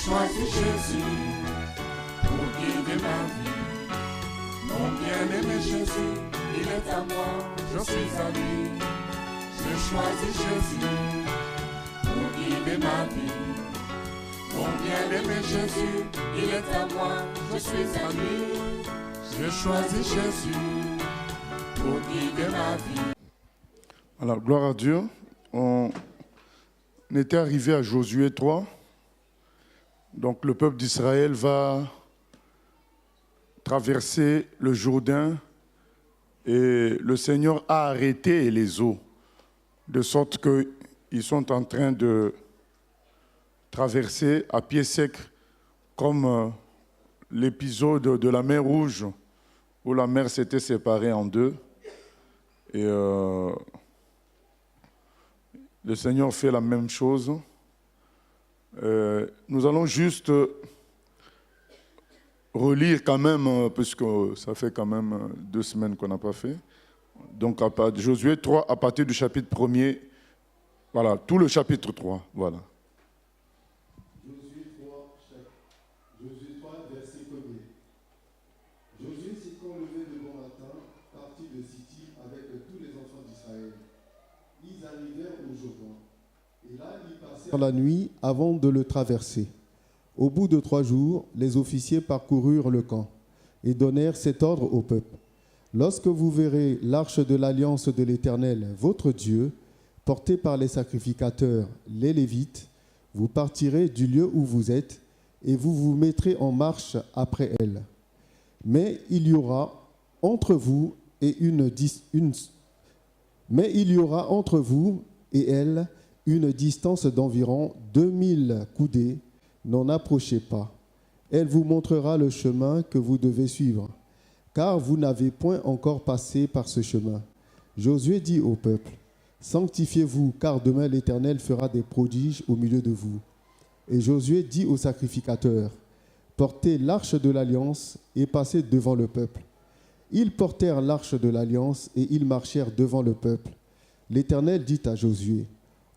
choisis Jésus pour guider ma vie. Mon bien-aimé Jésus, il est à moi, je suis à lui. Je choisis Jésus pour guider ma vie. Mon bien-aimé Jésus, il est à moi, je suis à lui. Je choisis Jésus pour guider ma vie. Alors, gloire à Dieu. On était arrivé à Josué 3. Donc, le peuple d'Israël va traverser le Jourdain et le Seigneur a arrêté les eaux, de sorte qu'ils sont en train de traverser à pied sec, comme l'épisode de la mer Rouge, où la mer s'était séparée en deux. Et le Seigneur fait la même chose. Nous allons juste relire quand même, puisque ça fait quand même 2 semaines qu'on n'a pas fait. Donc, Josué 3, à partir du chapitre 1er, voilà, tout le chapitre 3, voilà. Josué 3, verset 1er. Josué s'étant levé de bon matin, partit de Sittim avec tous les enfants d'Israël. Ils arrivèrent au Jourdain. Et là, ils passèrent la nuit avant de le traverser. Au bout de 3 jours, les officiers parcoururent le camp et donnèrent cet ordre au peuple. Lorsque vous verrez l'arche de l'alliance de l'Éternel, votre Dieu, portée par les sacrificateurs, les Lévites, vous partirez du lieu où vous êtes et vous vous mettrez en marche après elle. Mais il y aura entre vous et elle une distance d'environ 2000 coudées. N'en approchez pas. Elle vous montrera le chemin que vous devez suivre, car vous n'avez point encore passé par ce chemin. Josué dit au peuple, sanctifiez-vous, car demain l'Éternel fera des prodiges au milieu de vous. Et Josué dit aux sacrificateurs, portez l'arche de l'alliance et passez devant le peuple. Ils portèrent l'arche de l'alliance et ils marchèrent devant le peuple. L'Éternel dit à Josué,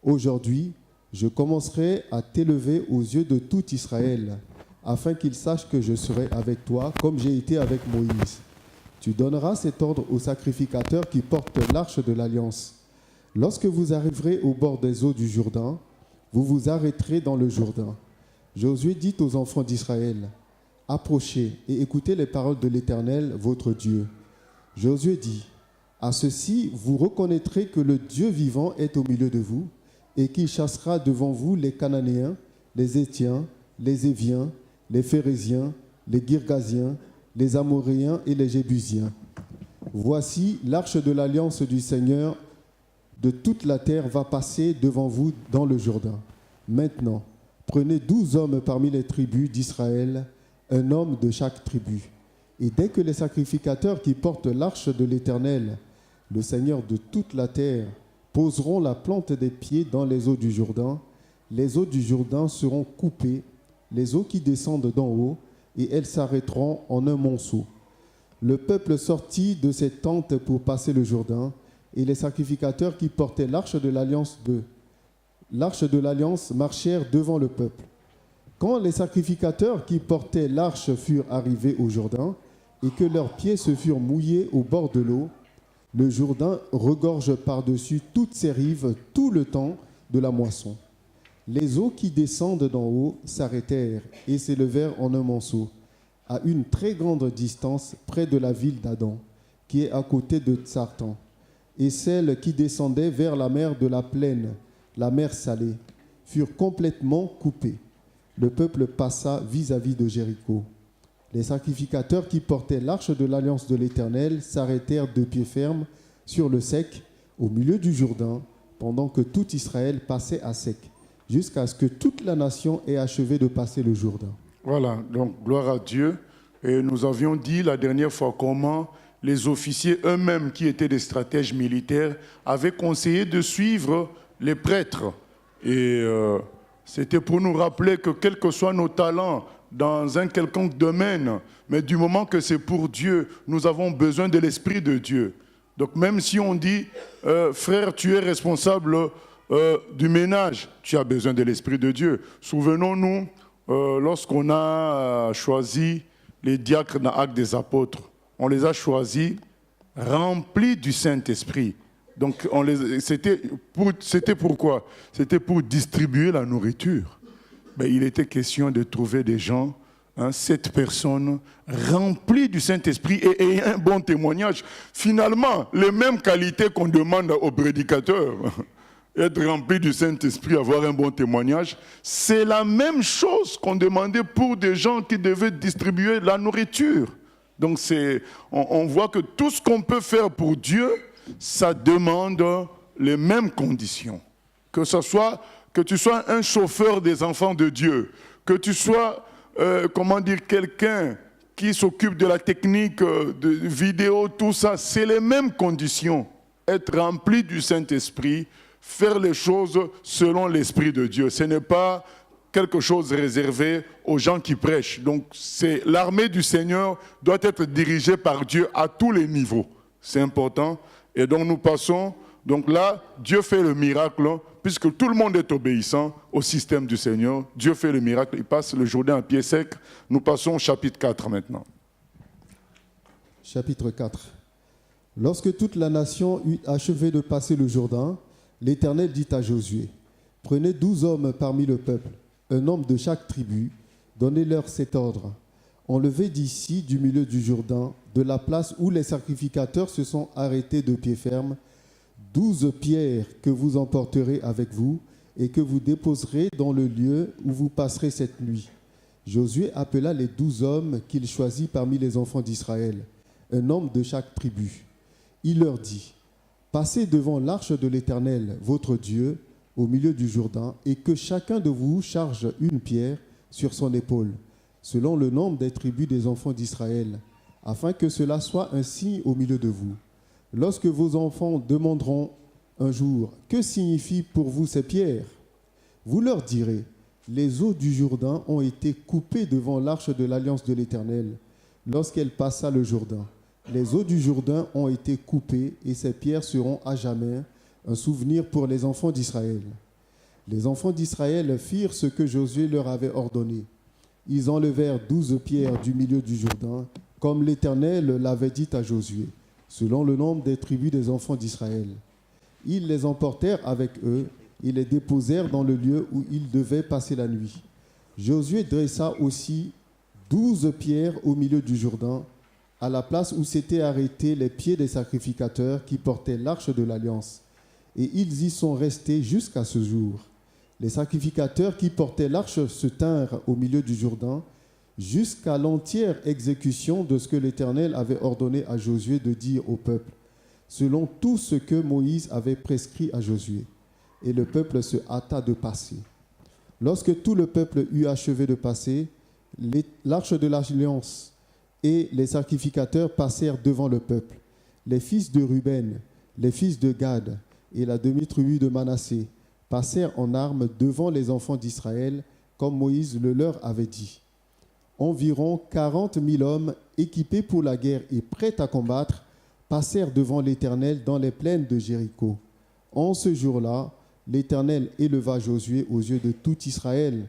aujourd'hui, je commencerai à t'élever aux yeux de tout Israël, afin qu'ils sachent que je serai avec toi, comme j'ai été avec Moïse. Tu donneras cet ordre aux sacrificateurs qui portent l'arche de l'alliance. Lorsque vous arriverez au bord des eaux du Jourdain, vous vous arrêterez dans le Jourdain. Josué dit aux enfants d'Israël, approchez et écoutez les paroles de l'Éternel, votre Dieu. Josué dit, à ceci, vous reconnaîtrez que le Dieu vivant est au milieu de vous, et qu'il chassera devant vous les Cananéens, les Hétiens, les Éviens, les Phéréziens, les Girgasiens, les Amoréens et les Jébusiens. Voici l'arche de l'alliance du Seigneur de toute la terre va passer devant vous dans le Jourdain. Maintenant, prenez 12 hommes parmi les tribus d'Israël, un homme de chaque tribu. Et dès que les sacrificateurs qui portent l'arche de l'Éternel, le Seigneur de toute la terre, poseront la plante des pieds dans les eaux du Jourdain, les eaux du Jourdain seront coupées, les eaux qui descendent d'en haut, et elles s'arrêteront en un monceau. Le peuple sortit de ses tentes pour passer le Jourdain, et les sacrificateurs qui portaient l'arche de l'alliance marchèrent devant le peuple. Quand les sacrificateurs qui portaient l'arche furent arrivés au Jourdain, et que leurs pieds se furent mouillés au bord de l'eau, le Jourdain regorge par-dessus toutes ses rives tout le temps de la moisson. Les eaux qui descendent d'en haut s'arrêtèrent et s'élevèrent en un monceau, à une très grande distance près de la ville d'Adam, qui est à côté de Tsartan. Et celles qui descendaient vers la mer de la plaine, la mer Salée, furent complètement coupées. Le peuple passa vis-à-vis de Jéricho. Les sacrificateurs qui portaient l'arche de l'alliance de l'Éternel s'arrêtèrent de pied ferme sur le sec, au milieu du Jourdain, pendant que tout Israël passait à sec, jusqu'à ce que toute la nation ait achevé de passer le Jourdain. Voilà, donc gloire à Dieu. Et nous avions dit la dernière fois comment les officiers eux-mêmes, qui étaient des stratèges militaires, avaient conseillé de suivre les prêtres. Et c'était pour nous rappeler que quels que soient nos talents dans un quelconque domaine, mais du moment que c'est pour Dieu, nous avons besoin de l'Esprit de Dieu. Donc même si on dit, frère, tu es responsable du ménage, tu as besoin de l'Esprit de Dieu. Souvenons-nous, lorsqu'on a choisi les diacres dans l'Acte des Apôtres, on les a choisis remplis du Saint-Esprit. Donc, c'était pourquoi? C'était pour distribuer la nourriture. Mais il était question de trouver des gens, 7 personnes remplies du Saint-Esprit et un bon témoignage. Finalement, les mêmes qualités qu'on demande aux prédicateurs, être rempli du Saint-Esprit, avoir un bon témoignage, c'est la même chose qu'on demandait pour des gens qui devaient distribuer la nourriture. Donc, on voit que tout ce qu'on peut faire pour Dieu, ça demande les mêmes conditions. Que tu sois un chauffeur des enfants de Dieu, que tu sois, quelqu'un qui s'occupe de la technique, de vidéo, tout ça, c'est les mêmes conditions. Être rempli du Saint-Esprit, faire les choses selon l'Esprit de Dieu. Ce n'est pas quelque chose réservé aux gens qui prêchent. Donc, l'armée du Seigneur doit être dirigée par Dieu à tous les niveaux. C'est important. Et donc, nous passons. Donc là, Dieu fait le miracle, puisque tout le monde est obéissant au système du Seigneur. Dieu fait le miracle, il passe le Jourdain à pied sec. Nous passons au chapitre 4 maintenant. Chapitre 4. Lorsque toute la nation eut achevé de passer le Jourdain, l'Éternel dit à Josué, « Prenez 12 hommes parmi le peuple, un homme de chaque tribu, donnez-leur cet ordre. Enlevez d'ici, du milieu du Jourdain, de la place où les sacrificateurs se sont arrêtés de pied ferme, 12 pierres que vous emporterez avec vous et que vous déposerez dans le lieu où vous passerez cette nuit. » Josué appela les 12 hommes qu'il choisit parmi les enfants d'Israël, un homme de chaque tribu. Il leur dit, « Passez devant l'arche de l'Éternel, votre Dieu, au milieu du Jourdain, et que chacun de vous charge une pierre sur son épaule, selon le nombre des tribus des enfants d'Israël, afin que cela soit un signe au milieu de vous. Lorsque vos enfants demanderont un jour, « Que signifient pour vous ces pierres ?» Vous leur direz, « Les eaux du Jourdain ont été coupées devant l'arche de l'alliance de l'Éternel, lorsqu'elle passa le Jourdain. Les eaux du Jourdain ont été coupées et ces pierres seront à jamais un souvenir pour les enfants d'Israël. » Les enfants d'Israël firent ce que Josué leur avait ordonné. Ils enlevèrent 12 pierres du milieu du Jourdain, comme l'Éternel l'avait dit à Josué, selon le nombre des tribus des enfants d'Israël. Ils les emportèrent avec eux et les déposèrent dans le lieu où ils devaient passer la nuit. Josué dressa aussi 12 pierres au milieu du Jourdain, à la place où s'étaient arrêtés les pieds des sacrificateurs qui portaient l'arche de l'Alliance. Et ils y sont restés jusqu'à ce jour. Les sacrificateurs qui portaient l'arche se tinrent au milieu du Jourdain jusqu'à l'entière exécution de ce que l'Éternel avait ordonné à Josué de dire au peuple, selon tout ce que Moïse avait prescrit à Josué. Et le peuple se hâta de passer. Lorsque tout le peuple eut achevé de passer, l'arche de l'Alliance et les sacrificateurs passèrent devant le peuple. Les fils de Ruben, les fils de Gad et la demi-tribu de Manassé passèrent en armes devant les enfants d'Israël, comme Moïse le leur avait dit. Environ 40 000 hommes équipés pour la guerre et prêts à combattre passèrent devant l'Éternel dans les plaines de Jéricho. En ce jour-là, l'Éternel éleva Josué aux yeux de tout Israël,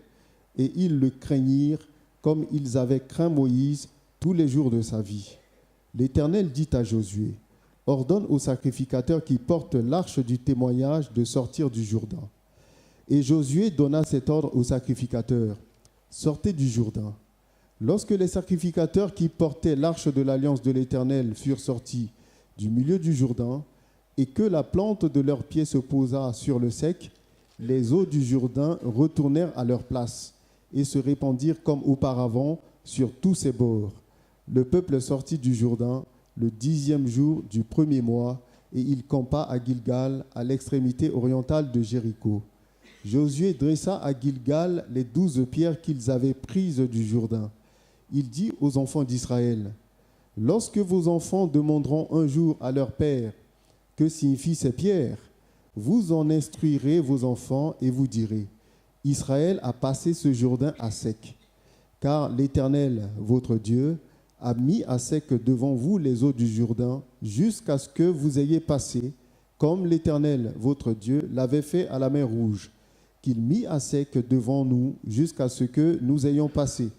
et ils le craignirent comme ils avaient craint Moïse tous les jours de sa vie. L'Éternel dit à Josué, « Ordonne aux sacrificateurs qui portent l'arche du témoignage de sortir du Jourdain. » Et Josué donna cet ordre aux sacrificateurs, « Sortez du Jourdain. » Lorsque les sacrificateurs qui portaient l'arche de l'alliance de l'Éternel furent sortis du milieu du Jourdain, et que la plante de leurs pieds se posa sur le sec, les eaux du Jourdain retournèrent à leur place et se répandirent comme auparavant sur tous ses bords. Le peuple sortit du Jourdain le 10e jour du 1er mois, et il campa à Gilgal, à l'extrémité orientale de Jéricho. Josué dressa à Gilgal les 12 pierres qu'ils avaient prises du Jourdain. Il dit aux enfants d'Israël, « Lorsque vos enfants demanderont un jour à leur père, « Que signifient ces pierres ?» Vous en instruirez vos enfants et vous direz, « Israël a passé ce Jourdain à sec, car l'Éternel, votre Dieu, a mis à sec devant vous les eaux du Jourdain jusqu'à ce que vous ayez passé, comme l'Éternel, votre Dieu, l'avait fait à la mer Rouge, qu'il mit à sec devant nous jusqu'à ce que nous ayons passé,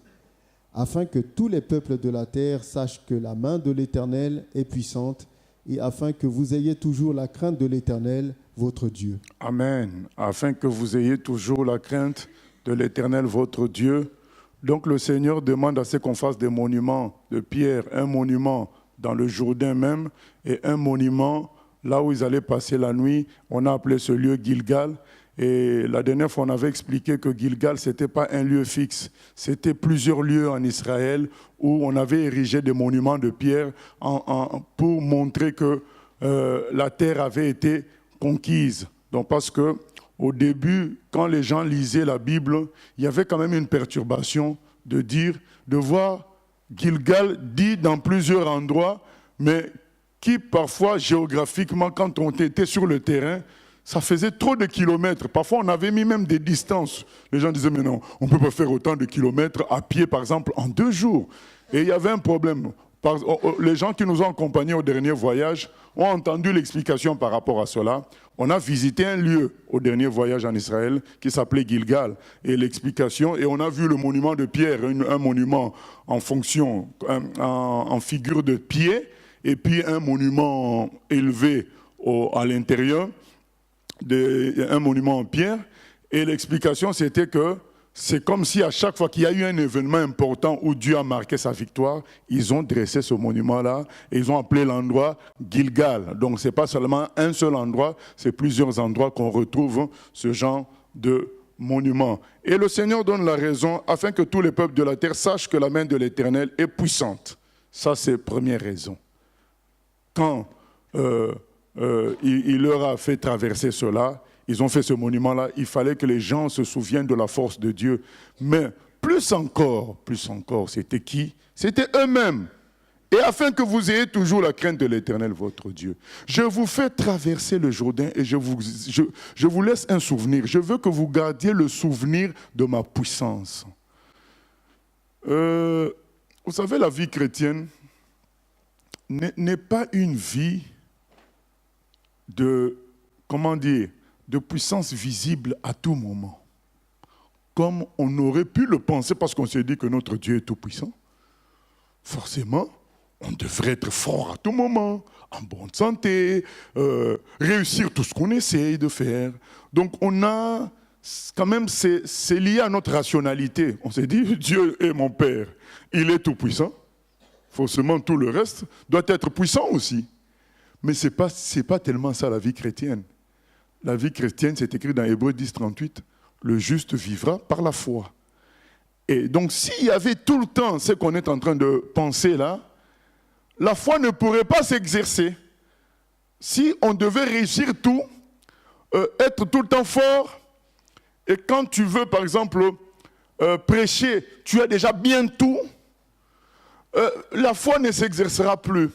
afin que tous les peuples de la terre sachent que la main de l'Éternel est puissante, et afin que vous ayez toujours la crainte de l'Éternel, votre Dieu. Amen. Afin que vous ayez toujours la crainte de l'Éternel, votre Dieu. Donc le Seigneur demande à ce qu'on fasse des monuments de pierre, un monument dans le Jourdain même et un monument là où ils allaient passer la nuit. On a appelé ce lieu Gilgal. Et la dernière fois, on avait expliqué que Gilgal, ce n'était pas un lieu fixe. C'était plusieurs lieux en Israël où on avait érigé des monuments de pierre pour montrer que la terre avait été conquise. Donc parce que au début, quand les gens lisaient la Bible, il y avait quand même une perturbation de voir Gilgal dit dans plusieurs endroits, mais qui parfois géographiquement, quand on était sur le terrain, ça faisait trop de kilomètres. Parfois, on avait mis même des distances. Les gens disaient, mais non, on ne peut pas faire autant de kilomètres à pied, par exemple, en 2 jours. Et il y avait un problème. Les gens qui nous ont accompagnés au dernier voyage ont entendu l'explication par rapport à cela. On a visité un lieu au dernier voyage en Israël qui s'appelait Gilgal. Et l'explication, et on a vu le monument de pierre, un monument en fonction, en figure de pied, et puis un monument élevé à l'intérieur, un monument en pierre. Et l'explication, c'était que c'est comme si à chaque fois qu'il y a eu un événement important où Dieu a marqué sa victoire, ils ont dressé ce monument-là et ils ont appelé l'endroit Gilgal. Donc ce n'est pas seulement un seul endroit, c'est plusieurs endroits qu'on retrouve ce genre de monument. Et le Seigneur donne la raison afin que tous les peuples de la terre sachent que la main de l'Éternel est puissante. Ça, c'est la première raison. Quand il leur a fait traverser cela, ils ont fait ce monument-là, il fallait que les gens se souviennent de la force de Dieu. Mais plus encore, c'était qui? C'était eux-mêmes. Et afin que vous ayez toujours la crainte de l'Éternel, votre Dieu. Je vous fais traverser le Jourdain et je vous laisse un souvenir. Je veux que vous gardiez le souvenir de ma puissance. Vous savez, la vie chrétienne n'est pas une vie de puissance visible à tout moment. Comme on aurait pu le penser parce qu'on s'est dit que notre Dieu est tout puissant. Forcément, on devrait être fort à tout moment, en bonne santé, réussir tout ce qu'on essaye de faire. Donc on a, quand même, c'est lié à notre rationalité. On s'est dit, Dieu est mon Père, il est tout puissant. Forcément, tout le reste doit être puissant aussi. Mais ce n'est pas tellement ça la vie chrétienne. La vie chrétienne, c'est écrit dans Hébreux 10, 38, le juste vivra par la foi. Et donc, s'il y avait tout le temps ce qu'on est en train de penser là, la foi ne pourrait pas s'exercer. Si on devait réussir tout, être tout le temps fort, et quand tu veux, par exemple, prêcher, tu as déjà bien tout, la foi ne s'exercera plus.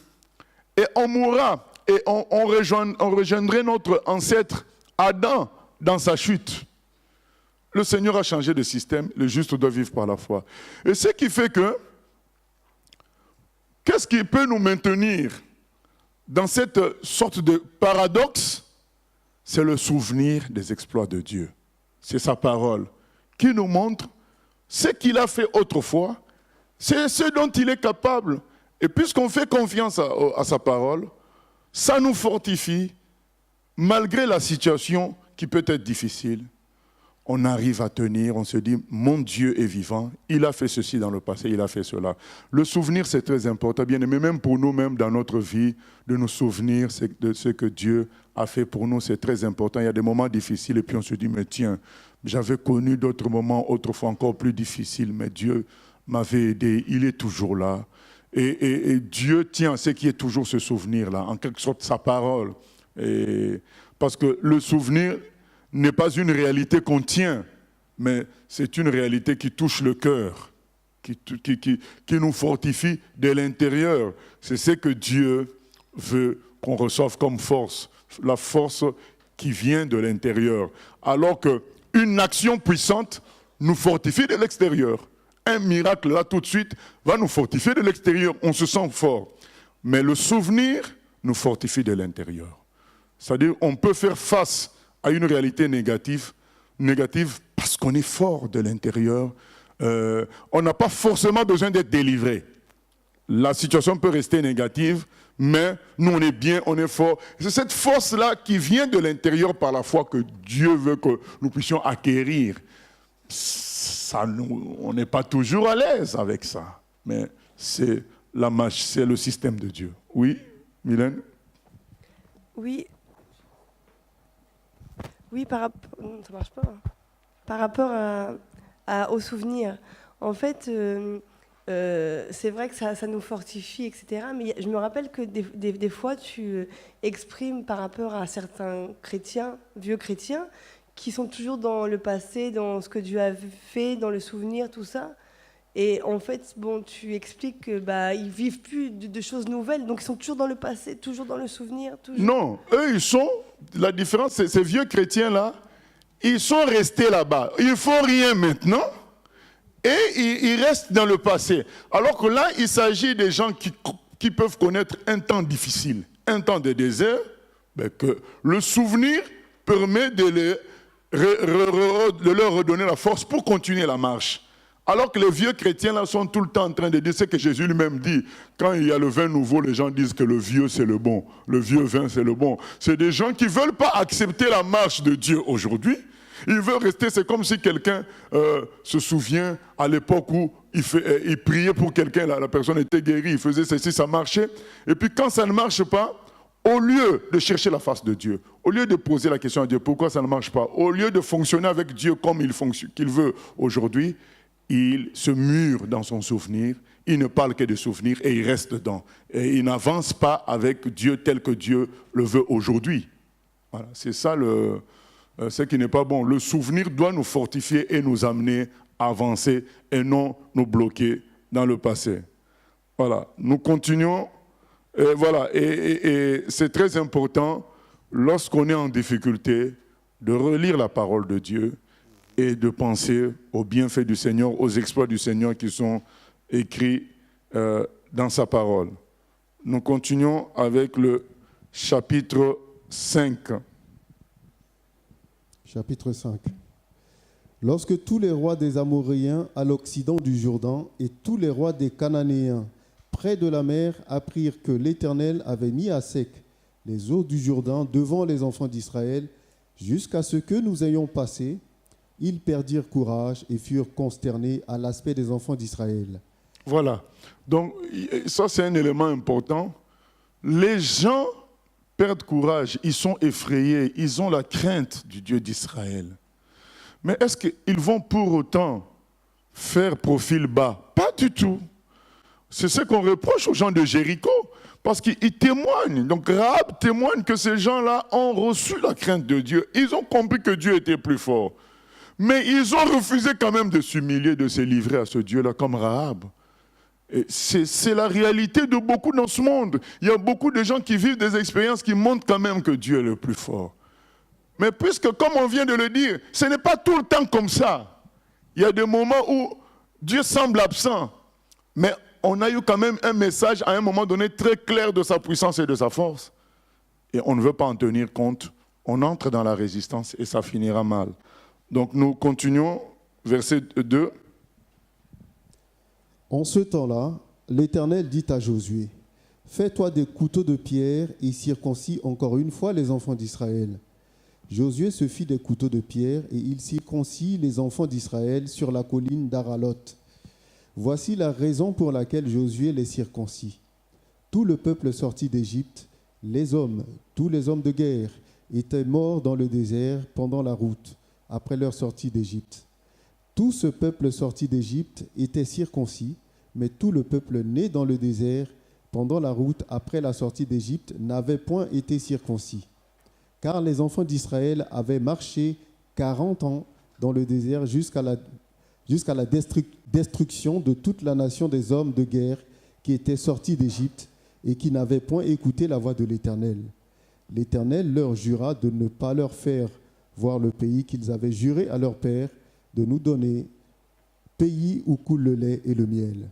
Et on mourra, et on rejoindrait notre ancêtre Adam dans sa chute. Le Seigneur a changé de système, le juste doit vivre par la foi. Et ce qui fait que, qu'est-ce qui peut nous maintenir dans cette sorte de paradoxe? C'est le souvenir des exploits de Dieu. C'est sa parole qui nous montre ce qu'il a fait autrefois, c'est ce dont il est capable. Et puisqu'on fait confiance à sa parole, ça nous fortifie, malgré la situation qui peut être difficile. On arrive à tenir, on se dit, mon Dieu est vivant, il a fait ceci dans le passé, il a fait cela. Le souvenir, c'est très important, bien aimé, même pour nous-mêmes dans notre vie, de nous souvenir de ce que Dieu a fait pour nous, c'est très important. Il y a des moments difficiles et puis on se dit, mais tiens, j'avais connu d'autres moments autrefois encore plus difficiles, mais Dieu m'avait aidé, il est toujours là. Et Dieu tient à ce qui est toujours ce souvenir-là, en quelque sorte sa parole. Parce que le souvenir n'est pas une réalité qu'on tient, mais c'est une réalité qui touche le cœur, qui nous fortifie de l'intérieur. C'est ce que Dieu veut qu'on reçoive comme force, la force qui vient de l'intérieur. Alors qu'une action puissante nous fortifie de l'extérieur. Un miracle, là, tout de suite, va nous fortifier de l'extérieur. On se sent fort. Mais le souvenir nous fortifie de l'intérieur. C'est-à-dire qu'on peut faire face à une réalité négative. négative parce qu'on est fort de l'intérieur. On n'a pas forcément besoin d'être délivré. La situation peut rester négative, mais nous, on est bien, on est fort. C'est cette force-là qui vient de l'intérieur par la foi que Dieu veut que nous puissions acquérir. Ça, on n'est pas toujours à l'aise avec ça, mais c'est le système de Dieu. Oui, Mylène? Oui, ça marche pas. Par rapport aux souvenirs, en fait, c'est vrai que ça nous fortifie, etc. Mais je me rappelle que des fois, tu exprimes par rapport à certains chrétiens, vieux chrétiens, qui sont toujours dans le passé, dans ce que Dieu a fait, dans le souvenir, tout ça. Et en fait, tu expliques qu'ils ne vivent plus de choses nouvelles, donc ils sont toujours dans le passé, toujours dans le souvenir. Toujours... Non, eux, la différence, c'est ces vieux chrétiens-là, ils sont restés là-bas. Ils ne font rien maintenant et ils restent dans le passé. Alors que là, il s'agit des gens qui peuvent connaître un temps difficile, un temps de désert, que le souvenir permet de leur redonner la force pour continuer la marche. Alors que les vieux chrétiens là sont tout le temps en train de dire ce que Jésus lui-même dit. Quand il y a le vin nouveau, les gens disent que le vieux c'est le bon. Le vieux vin c'est le bon. C'est des gens qui ne veulent pas accepter la marche de Dieu aujourd'hui. Ils veulent rester, c'est comme si quelqu'un se souvient à l'époque où il priait pour quelqu'un, la personne était guérie, il faisait ceci, ça marchait. Et puis quand ça ne marche pas, au lieu de chercher la face de Dieu, au lieu de poser la question à Dieu, pourquoi ça ne marche pas, au lieu de fonctionner avec Dieu comme qu'il veut aujourd'hui, il se mure dans son souvenir, il ne parle que de souvenirs et il reste dedans. Et il n'avance pas avec Dieu tel que Dieu le veut aujourd'hui. Voilà, c'est ça ce qui n'est pas bon. Le souvenir doit nous fortifier et nous amener à avancer et non nous bloquer dans le passé. Voilà, nous continuons. Et c'est très important, lorsqu'on est en difficulté, de relire la parole de Dieu et de penser aux bienfaits du Seigneur, aux exploits du Seigneur qui sont écrits dans sa parole. Nous continuons avec le chapitre 5. Chapitre 5. Lorsque tous les rois des Amoréens à l'occident du Jourdain et tous les rois des Cananéens près de la mer apprirent que l'Éternel avait mis à sec les eaux du Jourdain devant les enfants d'Israël jusqu'à ce que nous ayons passé, ils perdirent courage et furent consternés à l'aspect des enfants d'Israël. Voilà. Donc, ça, c'est un élément important. Les gens perdent courage, ils sont effrayés, ils ont la crainte du Dieu d'Israël. Mais est-ce qu'ils vont pour autant faire profil bas? Pas du tout. C'est ce qu'on reproche aux gens de Jéricho, parce qu'ils témoignent. Donc, Rahab témoigne que ces gens-là ont reçu la crainte de Dieu. Ils ont compris que Dieu était plus fort. Mais ils ont refusé quand même de s'humilier, de se livrer à ce Dieu-là comme Rahab. C'est la réalité de beaucoup dans ce monde. Il y a beaucoup de gens qui vivent des expériences qui montrent quand même que Dieu est le plus fort. Mais puisque, comme on vient de le dire, ce n'est pas tout le temps comme ça. Il y a des moments où Dieu semble absent. Mais on a eu quand même un message à un moment donné très clair de sa puissance et de sa force. Et on ne veut pas en tenir compte. On entre dans la résistance et ça finira mal. Donc nous continuons, verset 2. En ce temps-là, l'Éternel dit à Josué, « Fais-toi des couteaux de pierre et circoncis encore une fois les enfants d'Israël. » Josué se fit des couteaux de pierre et il circoncit les enfants d'Israël sur la colline d'Aralot. Voici la raison pour laquelle Josué les circoncit. Tout le peuple sorti d'Égypte, les hommes, tous les hommes de guerre, étaient morts dans le désert pendant la route, après leur sortie d'Égypte. Tout ce peuple sorti d'Égypte était circoncis, mais tout le peuple né dans le désert pendant la route après la sortie d'Égypte n'avait point été circoncis. Car les enfants d'Israël avaient marché 40 ans dans le désert jusqu'à la destruction de toute la nation des hommes de guerre qui étaient sortis d'Égypte et qui n'avaient point écouté la voix de l'Éternel. L'Éternel leur jura de ne pas leur faire voir le pays qu'ils avaient juré à leur père de nous donner, pays où coule le lait et le miel.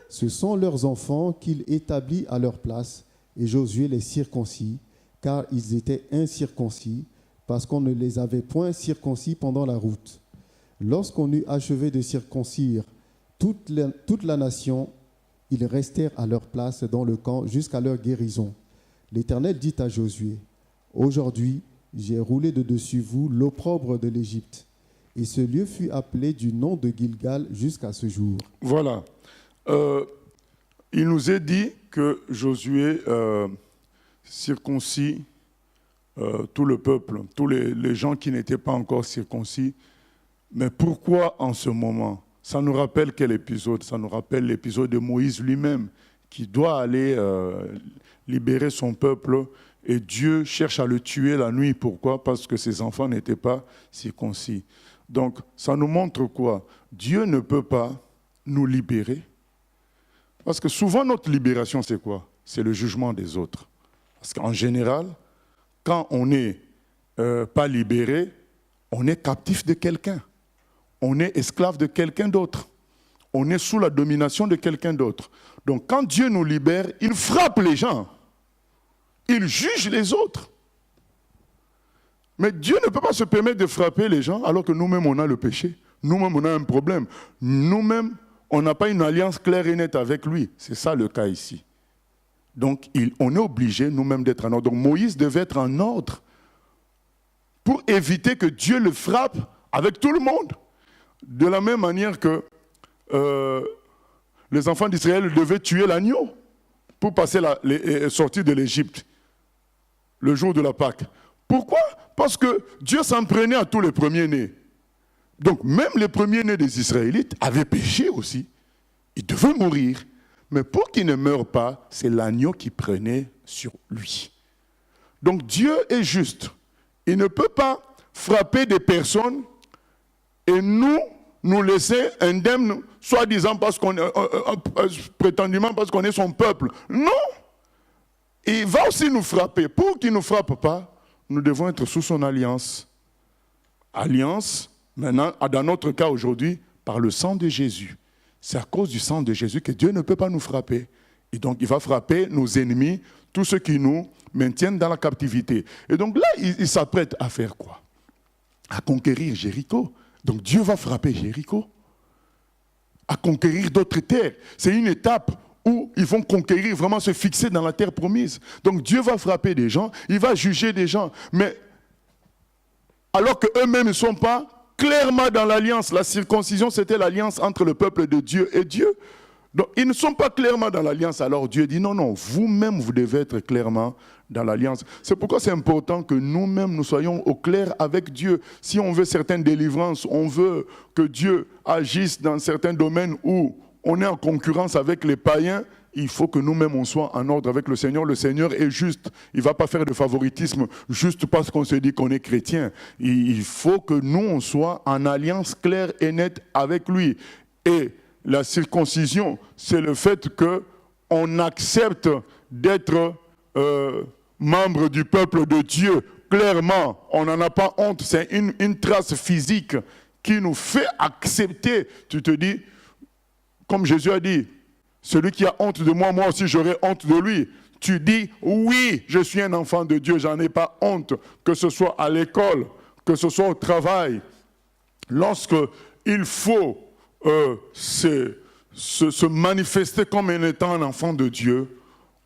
Ce sont leurs enfants qu'il établit à leur place, et Josué les circoncis, car ils étaient incirconcis parce qu'on ne les avait point circoncis pendant la route. Lorsqu'on eut achevé de circoncire toute la nation, ils restèrent à leur place dans le camp jusqu'à leur guérison. L'Éternel dit à Josué, « Aujourd'hui, j'ai roulé de dessus vous l'opprobre de l'Égypte. » Et ce lieu fut appelé du nom de Gilgal jusqu'à ce jour. Voilà. Il nous est dit que Josué circoncis tout le peuple, tous les gens qui n'étaient pas encore circoncis. Mais pourquoi en ce moment? Ça nous rappelle quel épisode? Ça nous rappelle l'épisode de Moïse lui-même, qui doit aller libérer son peuple, et Dieu cherche à le tuer la nuit. Pourquoi? Parce que ses enfants n'étaient pas circoncis. Donc, ça nous montre quoi? Dieu ne peut pas nous libérer. Parce que souvent, notre libération, c'est quoi? C'est le jugement des autres. Parce qu'en général, quand on n'est pas libéré, on est captif de quelqu'un. On est esclave de quelqu'un d'autre. On est sous la domination de quelqu'un d'autre. Donc, quand Dieu nous libère, il frappe les gens. Il juge les autres. Mais Dieu ne peut pas se permettre de frapper les gens alors que nous-mêmes, on a le péché. Nous-mêmes, on a un problème. Nous-mêmes, on n'a pas une alliance claire et nette avec lui. C'est ça le cas ici. Donc, on est obligé nous-mêmes d'être en ordre. Donc, Moïse devait être en ordre pour éviter que Dieu le frappe avec tout le monde. De la même manière que les enfants d'Israël devaient tuer l'agneau pour sortir de l'Égypte le jour de la Pâque. Pourquoi? Parce que Dieu s'en prenait à tous les premiers-nés. Donc même les premiers-nés des Israélites avaient péché aussi. Ils devaient mourir. Mais pour qu'ils ne meurent pas, c'est l'agneau qui prenait sur lui. Donc Dieu est juste. Il ne peut pas frapper des personnes et nous laisser indemnes, soi-disant prétendument parce qu'on est son peuple. Non! Il va aussi nous frapper. Pour qu'il ne nous frappe pas, nous devons être sous son alliance. Alliance, maintenant, dans notre cas aujourd'hui, par le sang de Jésus. C'est à cause du sang de Jésus que Dieu ne peut pas nous frapper. Et donc, il va frapper nos ennemis, tous ceux qui nous maintiennent dans la captivité. Et donc là, il s'apprête à faire quoi? À conquérir Jéricho. Donc Dieu va frapper Jéricho. À conquérir d'autres terres. C'est une étape où ils vont conquérir, vraiment se fixer dans la terre promise. Donc Dieu va frapper des gens, il va juger des gens. Mais alors qu'eux-mêmes ne sont pas clairement dans l'alliance. La circoncision, c'était l'alliance entre le peuple de Dieu et Dieu. Donc, ils ne sont pas clairement dans l'alliance. Alors Dieu dit non, non, vous-même, vous devez être clairement dans l'alliance. C'est pourquoi c'est important que nous-mêmes, nous soyons au clair avec Dieu. Si on veut certaines délivrances, on veut que Dieu agisse dans certains domaines où on est en concurrence avec les païens, il faut que nous-mêmes, on soit en ordre avec le Seigneur. Le Seigneur est juste. Il ne va pas faire de favoritisme juste parce qu'on se dit qu'on est chrétien. Il faut que nous, on soit en alliance claire et nette avec lui. Et la circoncision, c'est le fait qu'on accepte d'être membre du peuple de Dieu. Clairement, on n'en a pas honte. C'est une trace physique qui nous fait accepter. Tu te dis, comme Jésus a dit, celui qui a honte de moi, moi aussi j'aurai honte de lui. Tu dis, oui, je suis un enfant de Dieu, j'en ai pas honte, que ce soit à l'école, que ce soit au travail. Lorsqu'il faut se manifester comme étant un enfant de Dieu,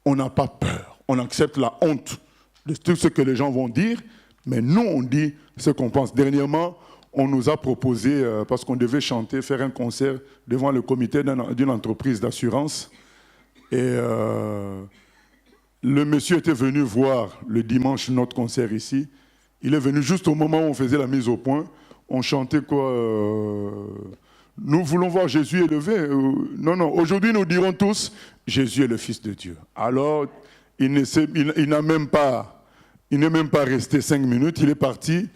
on n'a pas peur. On accepte la honte de tout ce que les gens vont dire, mais nous, on dit ce qu'on pense. Dernièrement, on nous a proposé, parce qu'on devait chanter, faire un concert devant le comité d'une entreprise d'assurance. Et le monsieur était venu voir le dimanche notre concert ici. Il est venu juste au moment où on faisait la mise au point. On chantait quoi nous voulons voir Jésus élevé. Non, non, aujourd'hui nous dirons tous, Jésus est le Fils de Dieu. Alors, il n'est même pas resté 5 minutes, il est parti.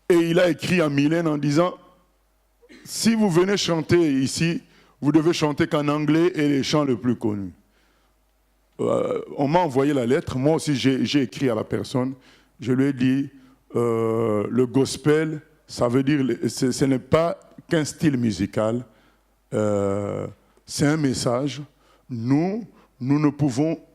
Et il a écrit à Mylène en disant, si vous venez chanter ici, vous devez chanter qu'en anglais et les chants les plus connus. On m'a envoyé la lettre, moi aussi j'ai écrit à la personne, je lui ai dit, le gospel, ça veut dire, ce n'est pas qu'un style musical, c'est un message. Nous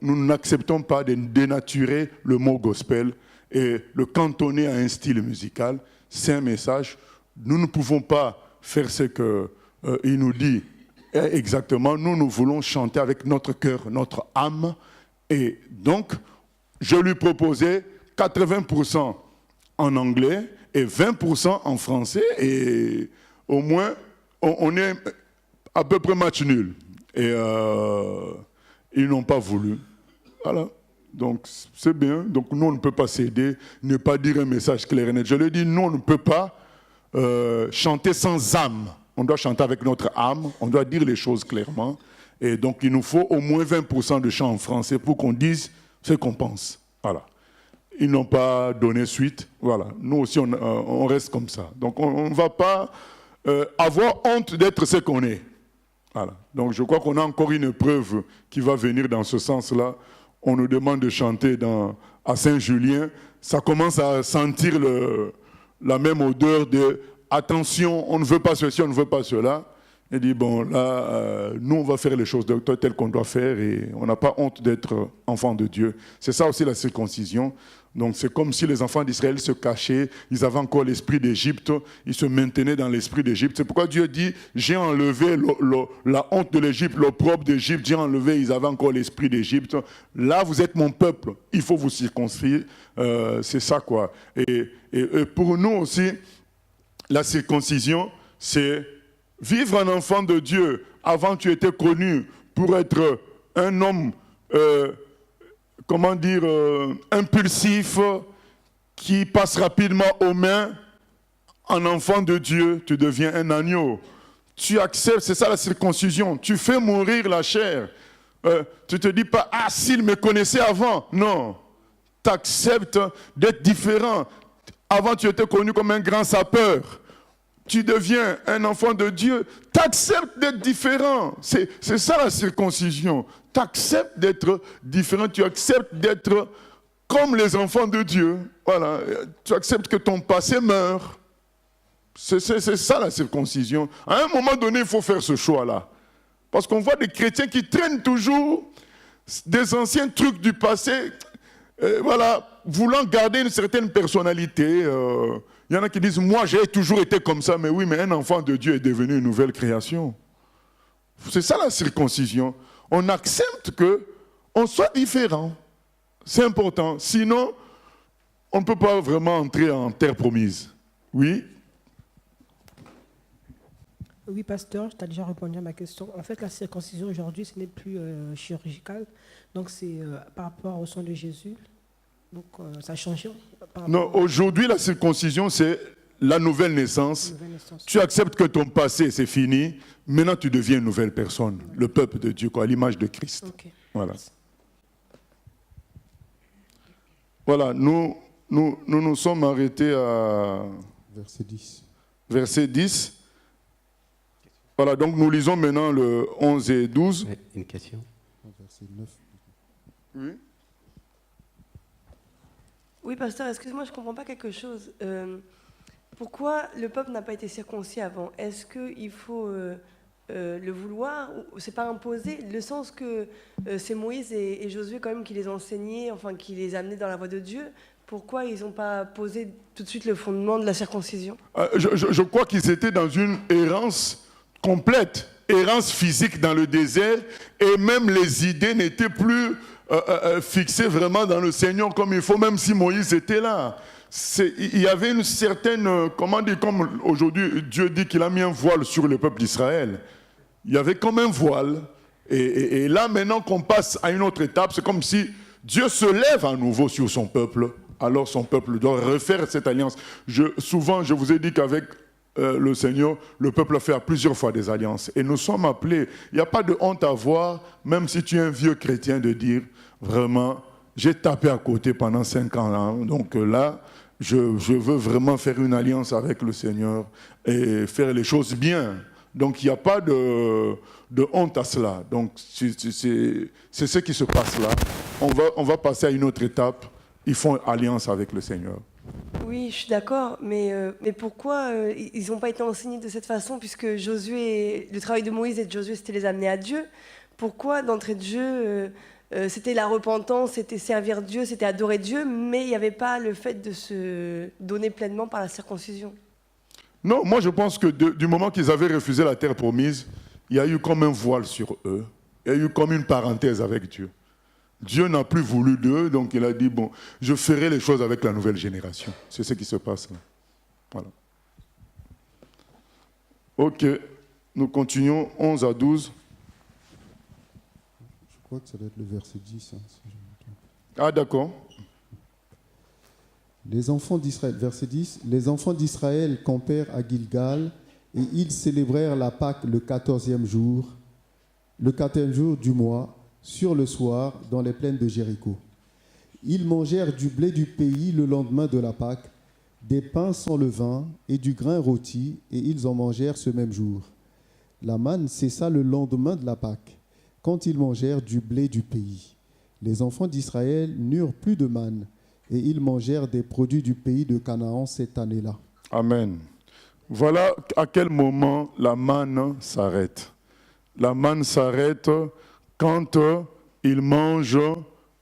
n'acceptons pas de dénaturer le mot gospel. et le cantonner à un style musical, c'est un message. Nous ne pouvons pas faire ce qu'il nous dit exactement. Nous voulons chanter avec notre cœur, notre âme. Et donc, je lui proposais 80% en anglais et 20% en français. Et au moins, on est à peu près match nul. Et ils n'ont pas voulu. Voilà. Donc, c'est bien. Donc, nous, on ne peut pas céder, ne pas dire un message clair et net. Je le dis, nous, on ne peut pas chanter sans âme. On doit chanter avec notre âme, on doit dire les choses clairement. Et donc, il nous faut au moins 20% de chant en français pour qu'on dise ce qu'on pense. Voilà. Ils n'ont pas donné suite. Voilà. Nous aussi, on reste comme ça. Donc, on ne va pas avoir honte d'être ce qu'on est. Voilà. Donc, je crois qu'on a encore une preuve qui va venir dans ce sens-là. On nous demande de chanter à Saint-Julien. Ça commence à sentir la même odeur de « attention, on ne veut pas ceci, on ne veut pas cela ». Il dit, bon, là, nous, on va faire les choses telles qu'on doit faire et on n'a pas honte d'être enfant de Dieu. C'est ça aussi la circoncision. Donc, c'est comme si les enfants d'Israël se cachaient, ils avaient encore l'esprit d'Égypte, ils se maintenaient dans l'esprit d'Égypte. C'est pourquoi Dieu dit, j'ai enlevé la honte de l'Égypte, l'opprobre d'Égypte, j'ai enlevé, ils avaient encore l'esprit d'Égypte. Là, vous êtes mon peuple, il faut vous circoncire. C'est ça, quoi. Et pour nous aussi, la circoncision, c'est vivre un enfant de Dieu. Avant, tu étais connu pour être un homme, impulsif, qui passe rapidement aux mains. En enfant de Dieu, tu deviens un agneau. Tu acceptes, c'est ça la circoncision. Tu fais mourir la chair. Tu ne te dis pas, ah, s'il me connaissait avant. Non. Tu acceptes d'être différent. Avant, tu étais connu comme un grand sapeur. Tu deviens un enfant de Dieu, tu acceptes d'être différent. C'est ça la circoncision. Tu acceptes d'être différent, tu acceptes d'être comme les enfants de Dieu. Voilà. Tu acceptes que ton passé meurt. C'est ça la circoncision. À un moment donné, il faut faire ce choix-là. Parce qu'on voit des chrétiens qui traînent toujours des anciens trucs du passé, voulant garder une certaine personnalité. Il y en a qui disent, moi j'ai toujours été comme ça, mais oui, mais un enfant de Dieu est devenu une nouvelle création. C'est ça la circoncision. On accepte qu'on soit différent. C'est important. Sinon, on ne peut pas vraiment entrer en terre promise. Oui? Oui, pasteur, tu as déjà répondu à ma question. En fait, la circoncision aujourd'hui, ce n'est plus chirurgical. Donc, c'est par rapport au sang de Jésus. Donc, ça a changé. Non, aujourd'hui, la circoncision, c'est la nouvelle naissance. Tu acceptes que ton passé, c'est fini. Maintenant, tu deviens une nouvelle personne. Le peuple de Dieu, quoi, à l'image de Christ. Okay. Voilà. Voilà, nous sommes arrêtés à... Verset 10. Verset 10. Voilà, donc nous lisons maintenant le 11 et 12. Une question. Verset 9. Oui. Oui, pasteur, excuse-moi, je ne comprends pas quelque chose. Pourquoi le peuple n'a pas été circoncis avant? Est-ce qu'il faut le vouloir ou c'est pas imposé? Le sens que c'est Moïse et Josué quand même qui les enseignaient, enfin qui les amenaient dans la voie de Dieu. Pourquoi ils n'ont pas posé tout de suite le fondement de la circoncision? Je crois qu'ils étaient dans une errance complète, errance physique dans le désert, et même les idées n'étaient plus fixées vraiment dans le Seigneur comme il faut, même si Moïse était là. Il y avait une certaine, comment dire, comme aujourd'hui Dieu dit qu'il a mis un voile sur le peuple d'Israël. Il y avait comme un voile, et là maintenant qu'on passe à une autre étape, c'est comme si Dieu se lève à nouveau sur son peuple. Alors son peuple doit refaire cette alliance. Souvent, je vous ai dit qu'avec le Seigneur, le peuple a fait à plusieurs fois des alliances. Et nous sommes appelés, il n'y a pas de honte à avoir, même si tu es un vieux chrétien, de dire, vraiment, j'ai tapé à côté pendant 5 ans. Hein, donc là, je veux vraiment faire une alliance avec le Seigneur et faire les choses bien. Donc il n'y a pas de honte à cela. Donc c'est ce qui se passe là. On va passer à une autre étape. Ils font alliance avec le Seigneur. Oui, je suis d'accord, mais pourquoi ils n'ont pas été enseignés de cette façon, puisque le travail de Moïse et de Josué, c'était les amener à Dieu? Pourquoi, d'entrée de jeu, c'était la repentance, c'était servir Dieu, c'était adorer Dieu, mais il n'y avait pas le fait de se donner pleinement par la circoncision. Non, moi je pense que du moment qu'ils avaient refusé la terre promise, il y a eu comme un voile sur eux. Il y a eu comme une parenthèse avec Dieu. Dieu n'a plus voulu d'eux, donc il a dit, bon, je ferai les choses avec la nouvelle génération. C'est ce qui se passe là. Voilà. Ok, nous continuons, 11 à 12. Je crois que ça doit être le verset 10. Si je me trompe. Ah d'accord. Les enfants d'Israël, verset 10, les enfants d'Israël campèrent à Gilgal et ils célébrèrent la Pâque le 14e jour du mois, sur le soir, dans les plaines de Jéricho. Ils mangèrent du blé du pays le lendemain de la Pâque, des pains sans levain et du grain rôti, et ils en mangèrent ce même jour. La manne cessa le lendemain de la Pâque, quand ils mangèrent du blé du pays. Les enfants d'Israël n'eurent plus de manne, et ils mangèrent des produits du pays de Canaan cette année-là. Amen. Voilà à quel moment la manne s'arrête. La manne s'arrête quand ils mangent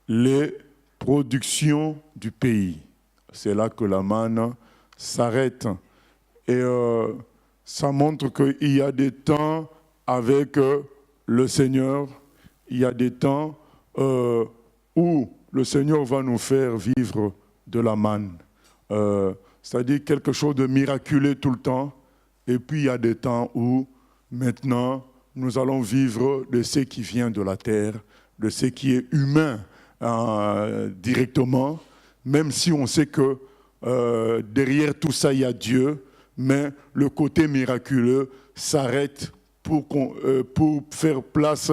les productions du pays. C'est là que la manne s'arrête. Et ça montre qu'il y a des temps avec le Seigneur, il y a des temps où le Seigneur va nous faire vivre de la manne. C'est-à-dire quelque chose de miraculeux tout le temps. Et puis il y a des temps où maintenant nous allons vivre de ce qui vient de la terre, de ce qui est humain directement, même si on sait que derrière tout ça il y a Dieu, mais le côté miraculeux s'arrête pour faire place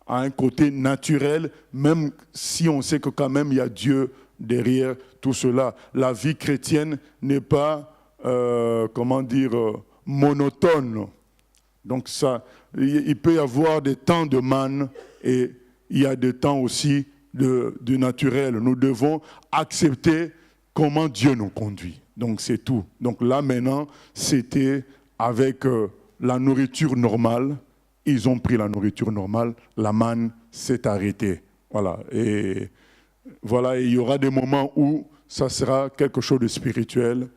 à un côté naturel, même si on sait que quand même il y a Dieu derrière tout cela. La vie chrétienne n'est pas, monotone. Donc ça, il peut y avoir des temps de manne et il y a des temps aussi du naturel. Nous devons accepter comment Dieu nous conduit. Donc c'est tout. Donc là maintenant, c'était avec la nourriture normale. Ils ont pris la nourriture normale, la manne s'est arrêtée. Voilà. Et voilà, il y aura des moments où ça sera quelque chose de spirituel,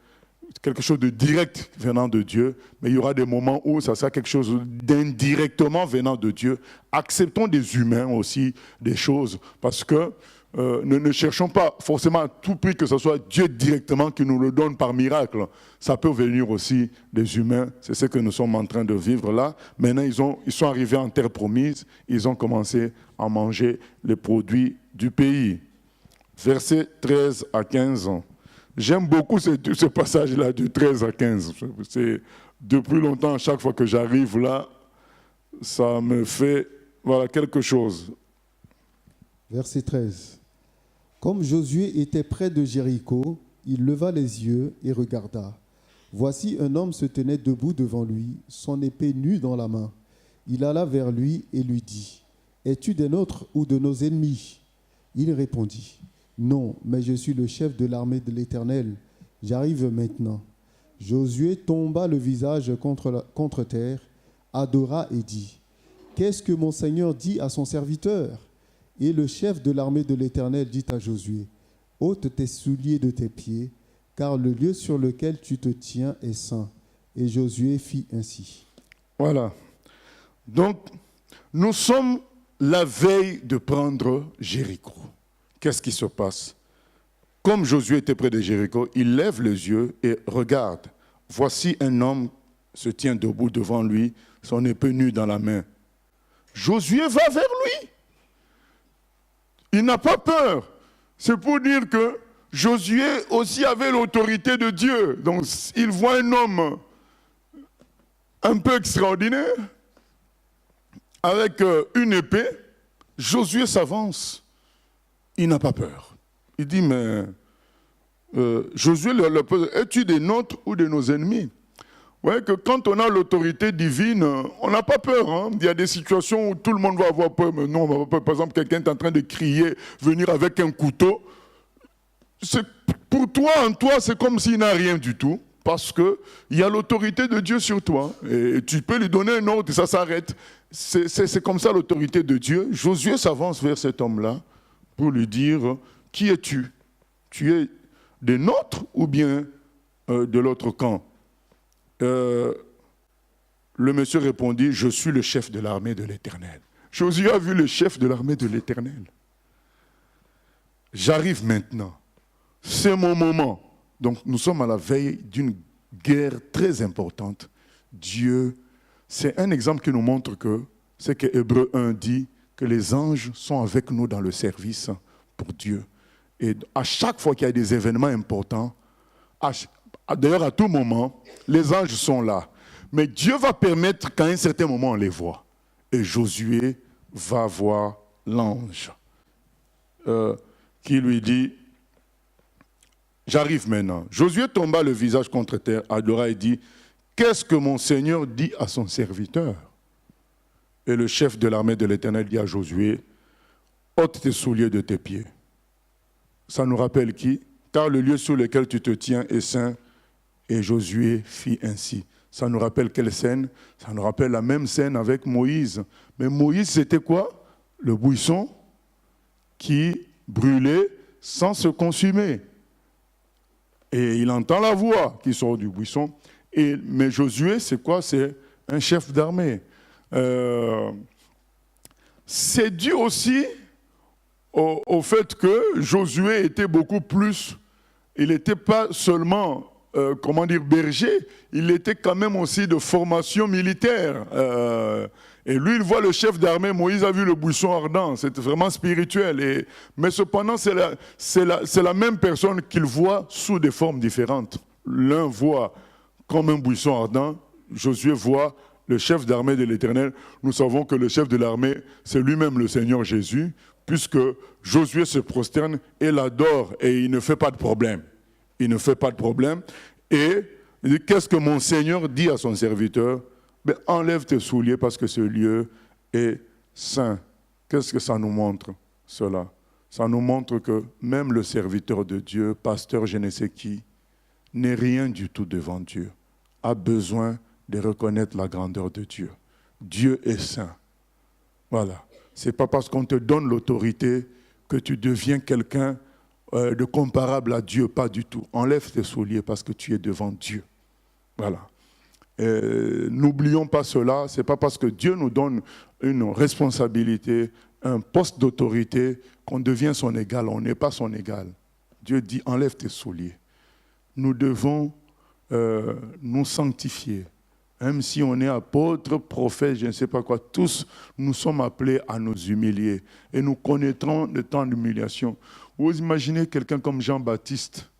quelque chose de direct venant de Dieu, mais il y aura des moments où ça sera quelque chose d'indirectement venant de Dieu. Acceptons des humains aussi, des choses, parce que ne cherchons pas forcément à tout prix que ce soit Dieu directement qui nous le donne par miracle. Ça peut venir aussi des humains, c'est ce que nous sommes en train de vivre là. Maintenant, ils sont arrivés en terre promise, ils ont commencé à manger les produits du pays. Versets 13 à 15. J'aime beaucoup ce passage-là, du 13 à 15. C'est, depuis longtemps, à chaque fois que j'arrive là, ça me fait quelque chose. Verset 13. Comme Josué était près de Jéricho, il leva les yeux et regarda. Voici un homme se tenait debout devant lui, son épée nue dans la main. Il alla vers lui et lui dit, « Es-tu des nôtres ou de nos ennemis ?» Il répondit, « Non, mais je suis le chef de l'armée de l'Éternel. J'arrive maintenant. » Josué tomba le visage contre terre, adora et dit, « Qu'est-ce que mon Seigneur dit à son serviteur ?» Et le chef de l'armée de l'Éternel dit à Josué, « Ôte tes souliers de tes pieds, car le lieu sur lequel tu te tiens est saint. » Et Josué fit ainsi. Voilà. Donc, nous sommes la veille de prendre Jéricho. Qu'est-ce qui se passe? Comme Josué était près de Jéricho, il lève les yeux et regarde. Voici un homme se tient debout devant lui, son épée nue dans la main. Josué va vers lui. Il n'a pas peur. C'est pour dire que Josué aussi avait l'autorité de Dieu. Donc, il voit un homme un peu extraordinaire, avec une épée. Josué s'avance. Il n'a pas peur. Il dit, mais Josué, es-tu des nôtres ou de nos ennemis? Ouais, que quand on a l'autorité divine, on n'a pas peur. Hein. Il y a des situations où tout le monde va avoir peur, mais non, on va avoir peur. Par exemple, quelqu'un est en train de crier, venir avec un couteau. Pour toi, en toi, c'est comme s'il n'a rien du tout, parce qu'il y a l'autorité de Dieu sur toi. Et tu peux lui donner un ordre et ça s'arrête. C'est comme ça l'autorité de Dieu. Josué s'avance vers cet homme-là pour lui dire, qui es-tu? Tu es des nôtres ou bien de l'autre camp? Le monsieur répondit, je suis le chef de l'armée de l'Éternel. Josué a vu le chef de l'armée de l'Éternel. J'arrive maintenant. C'est mon moment. Donc nous sommes à la veille d'une guerre très importante. Dieu, c'est un exemple qui nous montre que, c'est que Hébreux 1 dit que les anges sont avec nous dans le service pour Dieu. Et à chaque fois qu'il y a des événements importants, d'ailleurs à tout moment, les anges sont là. Mais Dieu va permettre qu'à un certain moment on les voit. Et Josué va voir l'ange qui lui dit, j'arrive maintenant. Josué tomba le visage contre terre, adora et dit, qu'est-ce que mon Seigneur dit à son serviteur? Et le chef de l'armée de l'Éternel dit à Josué, ôte tes souliers de tes pieds. Ça nous rappelle qui? Car le lieu sur lequel tu te tiens est saint. Et Josué fit ainsi. Ça nous rappelle quelle scène? Ça nous rappelle la même scène avec Moïse. Mais Moïse, c'était quoi? Le buisson qui brûlait sans se consumer. Et il entend la voix qui sort du buisson. Mais Josué, c'est quoi? C'est un chef d'armée. C'est dû aussi au fait que Josué était beaucoup plus, il n'était pas seulement, berger, il était quand même aussi de formation militaire. Et lui, il voit le chef d'armée, Moïse a vu le buisson ardent, c'était vraiment spirituel. Mais cependant, c'est la même personne qu'il voit sous des formes différentes. L'un voit comme un buisson ardent, Josué voit le chef d'armée de l'Éternel. Nous savons que le chef de l'armée, c'est lui-même le Seigneur Jésus, puisque Josué se prosterne et l'adore et il ne fait pas de problème. Il ne fait pas de problème. Et il dit, qu'est-ce que mon Seigneur dit à son serviteur? Enlève tes souliers parce que ce lieu est saint. Qu'est-ce que ça nous montre, cela? Ça nous montre que même le serviteur de Dieu, pasteur je ne sais qui, n'est rien du tout devant Dieu, a besoin de reconnaître la grandeur de Dieu. Dieu est saint. Voilà. Ce n'est pas parce qu'on te donne l'autorité que tu deviens quelqu'un de comparable à Dieu, pas du tout. Enlève tes souliers parce que tu es devant Dieu. Voilà. N'oublions pas cela, ce n'est pas parce que Dieu nous donne une responsabilité, un poste d'autorité, qu'on devient son égal. On n'est pas son égal. Dieu dit, enlève tes souliers. Nous devons nous sanctifier. Même si on est apôtre, prophète, je ne sais pas quoi, tous nous sommes appelés à nous humilier. Et nous connaîtrons le temps d'humiliation. Vous imaginez quelqu'un comme Jean-Baptiste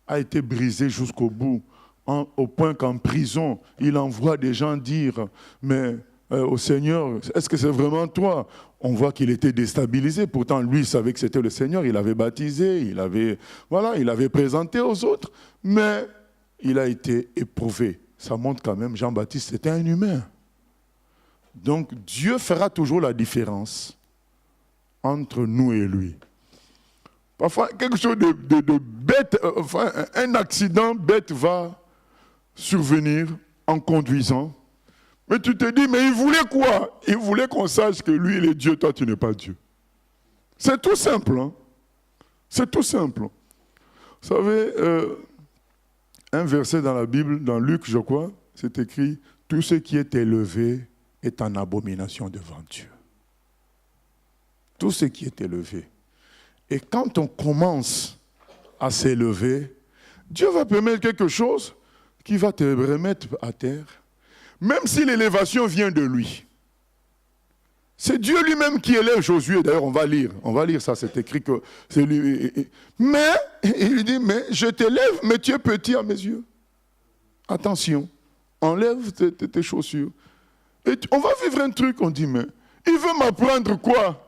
a été brisé jusqu'au bout, au point qu'en prison, il envoie des gens dire, mais au Seigneur, est-ce que c'est vraiment toi? On voit qu'il était déstabilisé. Pourtant, lui, il savait que c'était le Seigneur. Il avait baptisé, il avait présenté aux autres. Mais il a été éprouvé. Ça montre quand même, Jean-Baptiste, c'était un humain. Donc, Dieu fera toujours la différence entre nous et lui. Parfois, quelque chose de bête, un accident bête va survenir en conduisant. Mais tu te dis, mais il voulait quoi? Il voulait qu'on sache que lui, il est Dieu, toi, tu n'es pas Dieu. C'est tout simple. Hein? C'est tout simple. Vous savez, un verset dans la Bible, dans Luc, je crois, c'est écrit, tout ce qui est élevé est en abomination devant Dieu. Tout ce qui est élevé. Et quand on commence à s'élever, Dieu va permettre quelque chose qui va te remettre à terre, même si l'élévation vient de lui. C'est Dieu lui-même qui élève Josué. D'ailleurs, on va lire ça, c'est écrit que c'est lui. Mais, il lui dit, mais je t'élève, mais tu es petit à mes yeux. Attention, enlève tes chaussures. Et on va vivre un truc, on dit, mais il veut m'apprendre quoi?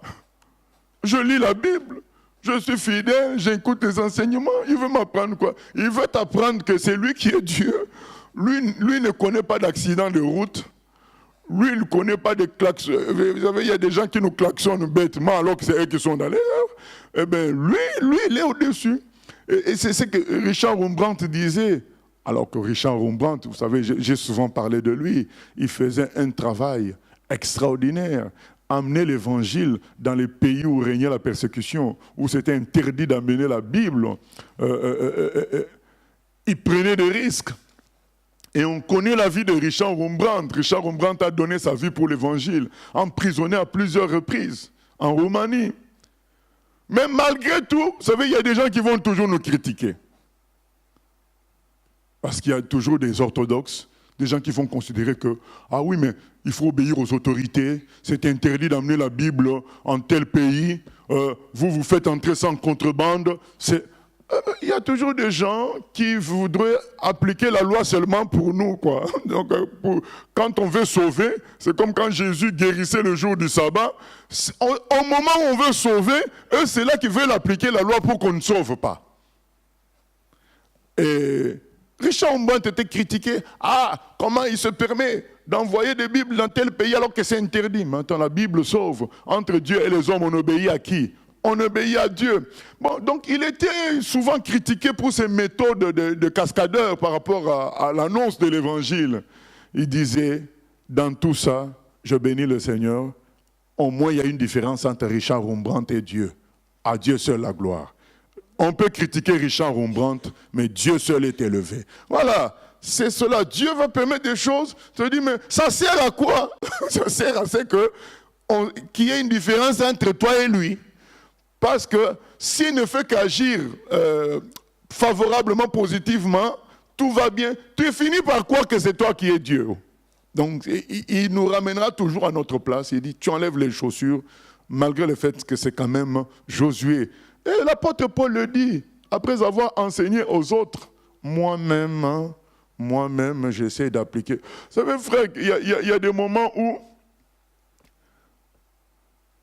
Je lis la Bible, je suis fidèle, j'écoute les enseignements, il veut m'apprendre quoi? Il veut t'apprendre que c'est lui qui est Dieu. Lui ne connaît pas d'accident de route. Lui, il ne connaît pas de klaxons. Vous savez, il y a des gens qui nous klaxonnent bêtement alors que c'est eux qui sont dans l'erreur. Eh bien, lui, il est au-dessus. Et c'est ce que Richard Rembrandt disait. Alors que Richard Rembrandt, vous savez, j'ai souvent parlé de lui, il faisait un travail extraordinaire. Amener l'évangile dans les pays où régnait la persécution, où c'était interdit d'amener la Bible. Il prenait des risques. Et on connaît la vie de Richard Rembrandt. Richard Rembrandt a donné sa vie pour l'évangile, emprisonné à plusieurs reprises en Roumanie. Mais malgré tout, vous savez, il y a des gens qui vont toujours nous critiquer. Parce qu'il y a toujours des orthodoxes, des gens qui vont considérer que, ah oui, mais il faut obéir aux autorités, c'est interdit d'amener la Bible en tel pays, vous faites entrer ça en contrebande. Il y a toujours des gens qui voudraient appliquer la loi seulement pour nous, quoi. Donc, quand on veut sauver, c'est comme quand Jésus guérissait le jour du sabbat. Au moment où on veut sauver, eux, c'est là qu'ils veulent appliquer la loi pour qu'on ne sauve pas. Et Richard Rembrandt était critiqué. Ah, comment il se permet d'envoyer des Bibles dans tel pays alors que c'est interdit? Maintenant, la Bible sauve. Entre Dieu et les hommes, on obéit à qui? On obéit à Dieu. Bon, donc il était souvent critiqué pour ses méthodes de cascadeur par rapport à l'annonce de l'Évangile. Il disait, dans tout ça, je bénis le Seigneur. Au moins, il y a une différence entre Richard Rembrandt et Dieu. À Dieu seul la gloire. On peut critiquer Richard Rembrandt, mais Dieu seul est élevé. Voilà, c'est cela. Dieu va permettre des choses. Tu te dis, mais ça sert à quoi? Ça sert à ce qu'il y ait une différence entre toi et lui. Parce que s'il ne fait qu'agir favorablement, positivement, tout va bien. Tu finis par croire que c'est toi qui es Dieu. Donc, il nous ramènera toujours à notre place. Il dit, tu enlèves les chaussures, malgré le fait que c'est quand même Josué. Et l'apôtre Paul le dit, après avoir enseigné aux autres, moi-même, j'essaie d'appliquer. Vous savez, frère, il y a des moments où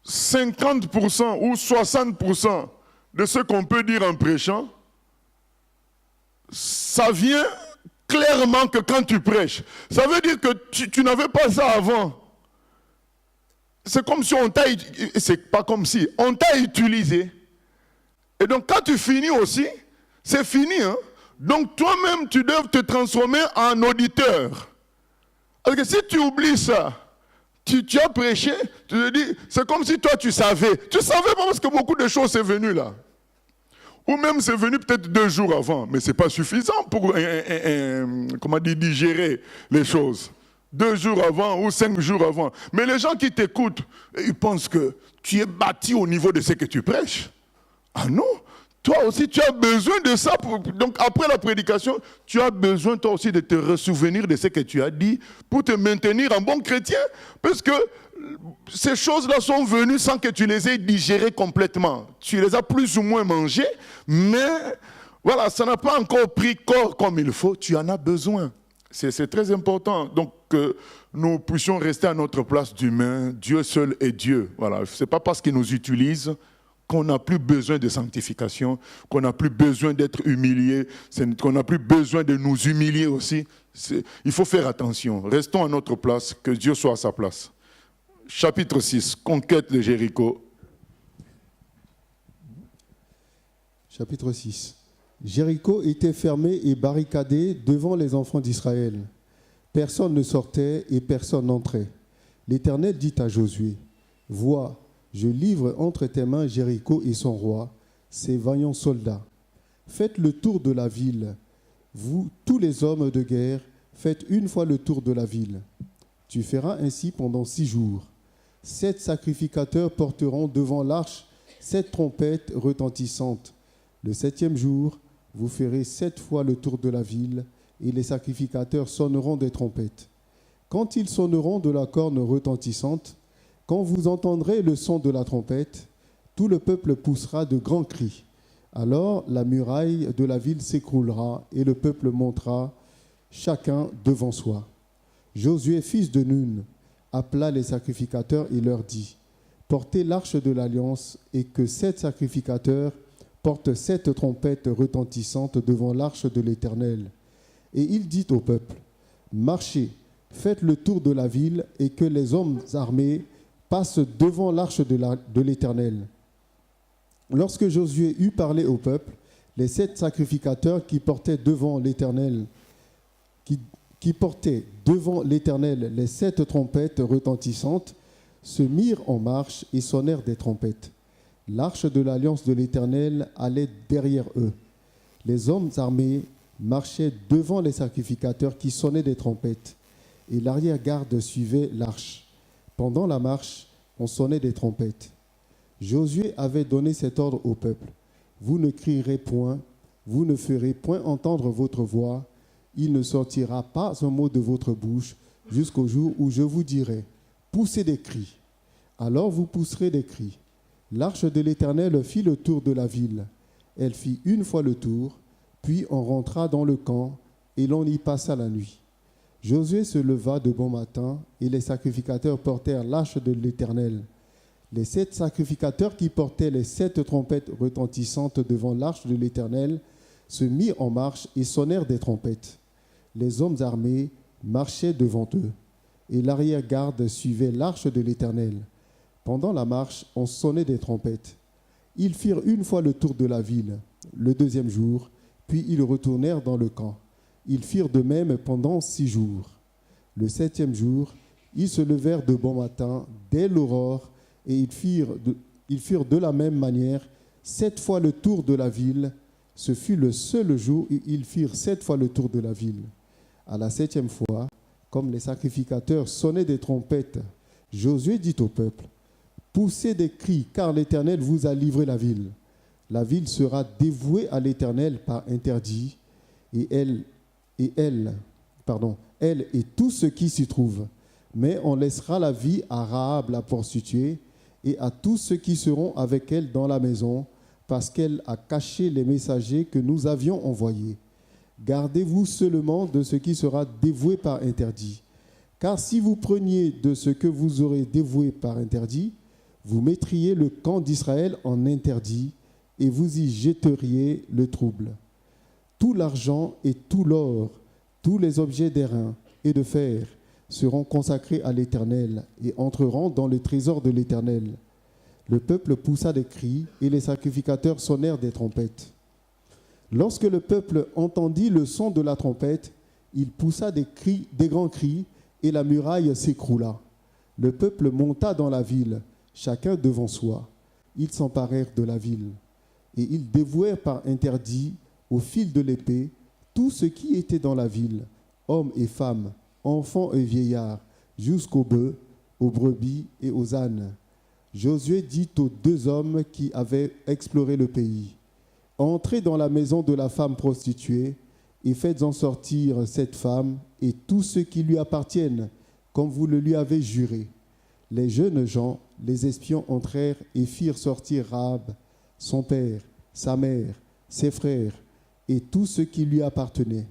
50% ou 60% de ce qu'on peut dire en prêchant, ça vient clairement que quand tu prêches. Ça veut dire que tu n'avais pas ça avant. C'est comme si on t'a... C'est pas comme si. On t'a utilisé. Et donc, quand tu finis aussi, c'est fini. Hein? Donc, toi-même, tu dois te transformer en auditeur. Parce que si tu oublies ça, tu as prêché, tu te dis, c'est comme si toi, tu savais. Tu savais pas parce que beaucoup de choses sont venues là. Ou même c'est venu peut-être 2 jours avant, mais ce n'est pas suffisant pour digérer les choses. 2 jours avant ou 5 jours avant. Mais les gens qui t'écoutent, ils pensent que tu es bâti au niveau de ce que tu prêches. Ah non, toi aussi tu as besoin de ça. Donc après la prédication, tu as besoin toi aussi de te ressouvenir de ce que tu as dit pour te maintenir un bon chrétien. Parce que ces choses-là sont venues sans que tu les aies digérées complètement. Tu les as plus ou moins mangées, mais voilà, ça n'a pas encore pris corps comme il faut. Tu en as besoin. C'est très important. Donc que nous puissions rester à notre place d'humain. Dieu seul est Dieu. Voilà, ce n'est pas parce qu'il nous utilise qu'on n'a plus besoin de sanctification, qu'on n'a plus besoin d'être humilié, qu'on n'a plus besoin de nous humilier aussi. Il faut faire attention. Restons à notre place, que Dieu soit à sa place. Chapitre 6, conquête de Jéricho. Chapitre 6. Jéricho était fermé et barricadé devant les enfants d'Israël. Personne ne sortait et personne n'entrait. L'Éternel dit à Josué, « Vois, je livre entre tes mains Jéricho et son roi, ses vaillants soldats. Faites le tour de la ville. Vous, tous les hommes de guerre, faites une fois le tour de la ville. Tu feras ainsi pendant 6 jours. 7 sacrificateurs porteront devant l'arche 7 trompettes retentissantes. Le 7e jour, vous ferez 7 fois le tour de la ville, et les sacrificateurs sonneront des trompettes. Quand ils sonneront de la corne retentissante, quand vous entendrez le son de la trompette, tout le peuple poussera de grands cris. Alors la muraille de la ville s'écroulera et le peuple montera, chacun devant soi. Josué, fils de Nun, appela les sacrificateurs et leur dit, « Portez l'arche de l'alliance et que 7 sacrificateurs portent 7 trompettes retentissantes devant l'arche de l'Éternel. » Et il dit au peuple, « Marchez, faites le tour de la ville et que les hommes armés passent devant l'arche de l'Éternel. » Lorsque Josué eut parlé au peuple, les 7 sacrificateurs qui portaient devant l'Éternel, qui portaient devant l'Éternel les 7 trompettes retentissantes, se mirent en marche et sonnèrent des trompettes. L'arche de l'alliance de l'Éternel allait derrière eux. Les hommes armés marchaient devant les sacrificateurs qui sonnaient des trompettes, et l'arrière-garde suivait l'arche. Pendant la marche, on sonnait des trompettes. Josué avait donné cet ordre au peuple. Vous ne crierez point, vous ne ferez point entendre votre voix, il ne sortira pas un mot de votre bouche jusqu'au jour où je vous dirai, poussez des cris. Alors vous pousserez des cris. L'arche de l'Éternel fit le tour de la ville. Elle fit une fois le tour, puis on rentra dans le camp et l'on y passa la nuit. Josué se leva de bon matin et les sacrificateurs portèrent l'arche de l'Éternel. Les 7 sacrificateurs qui portaient les 7 trompettes retentissantes devant l'arche de l'Éternel se mirent en marche et sonnèrent des trompettes. Les hommes armés marchaient devant eux, et l'arrière-garde suivait l'arche de l'Éternel. Pendant la marche, on sonnait des trompettes. Ils firent une fois le tour de la ville, le 2e jour, puis ils retournèrent dans le camp. Ils firent de même pendant 6 jours. Le 7e jour, ils se levèrent de bon matin, dès l'aurore, et ils firent de la même manière 7 fois le tour de la ville. Ce fut le seul jour où ils firent 7 fois le tour de la ville. À la 7e fois, comme les sacrificateurs sonnaient des trompettes, Josué dit au peuple, « Poussez des cris, car l'Éternel vous a livré la ville. La ville sera dévouée à l'Éternel par interdit, et elle et tout ce qui s'y trouve. Mais on laissera la vie à Rahab la prostituée et à tous ceux qui seront avec elle dans la maison, parce qu'elle a caché les messagers que nous avions envoyés. Gardez-vous seulement de ce qui sera dévoué par interdit. Car si vous preniez de ce que vous aurez dévoué par interdit, vous mettriez le camp d'Israël en interdit et vous y jetteriez le trouble. Tout l'argent et tout l'or, tous les objets d'airain et de fer seront consacrés à l'Éternel et entreront dans le trésor de l'Éternel. Le peuple poussa des cris et les sacrificateurs sonnèrent des trompettes. Lorsque le peuple entendit le son de la trompette, il poussa des grands cris et la muraille s'écroula. Le peuple monta dans la ville, chacun devant soi. Ils s'emparèrent de la ville et ils dévouèrent par interdit au fil de l'épée tout ce qui était dans la ville, hommes et femmes, enfants et vieillards, jusqu'aux bœufs, aux brebis et aux ânes. Josué dit aux 2 hommes qui avaient exploré le pays, « Entrez dans la maison de la femme prostituée et faites-en sortir cette femme et tous ceux qui lui appartiennent, comme vous le lui avez juré. » Les jeunes gens, les espions entrèrent et firent sortir Rahab, son père, sa mère, ses frères et tous ceux qui lui appartenaient.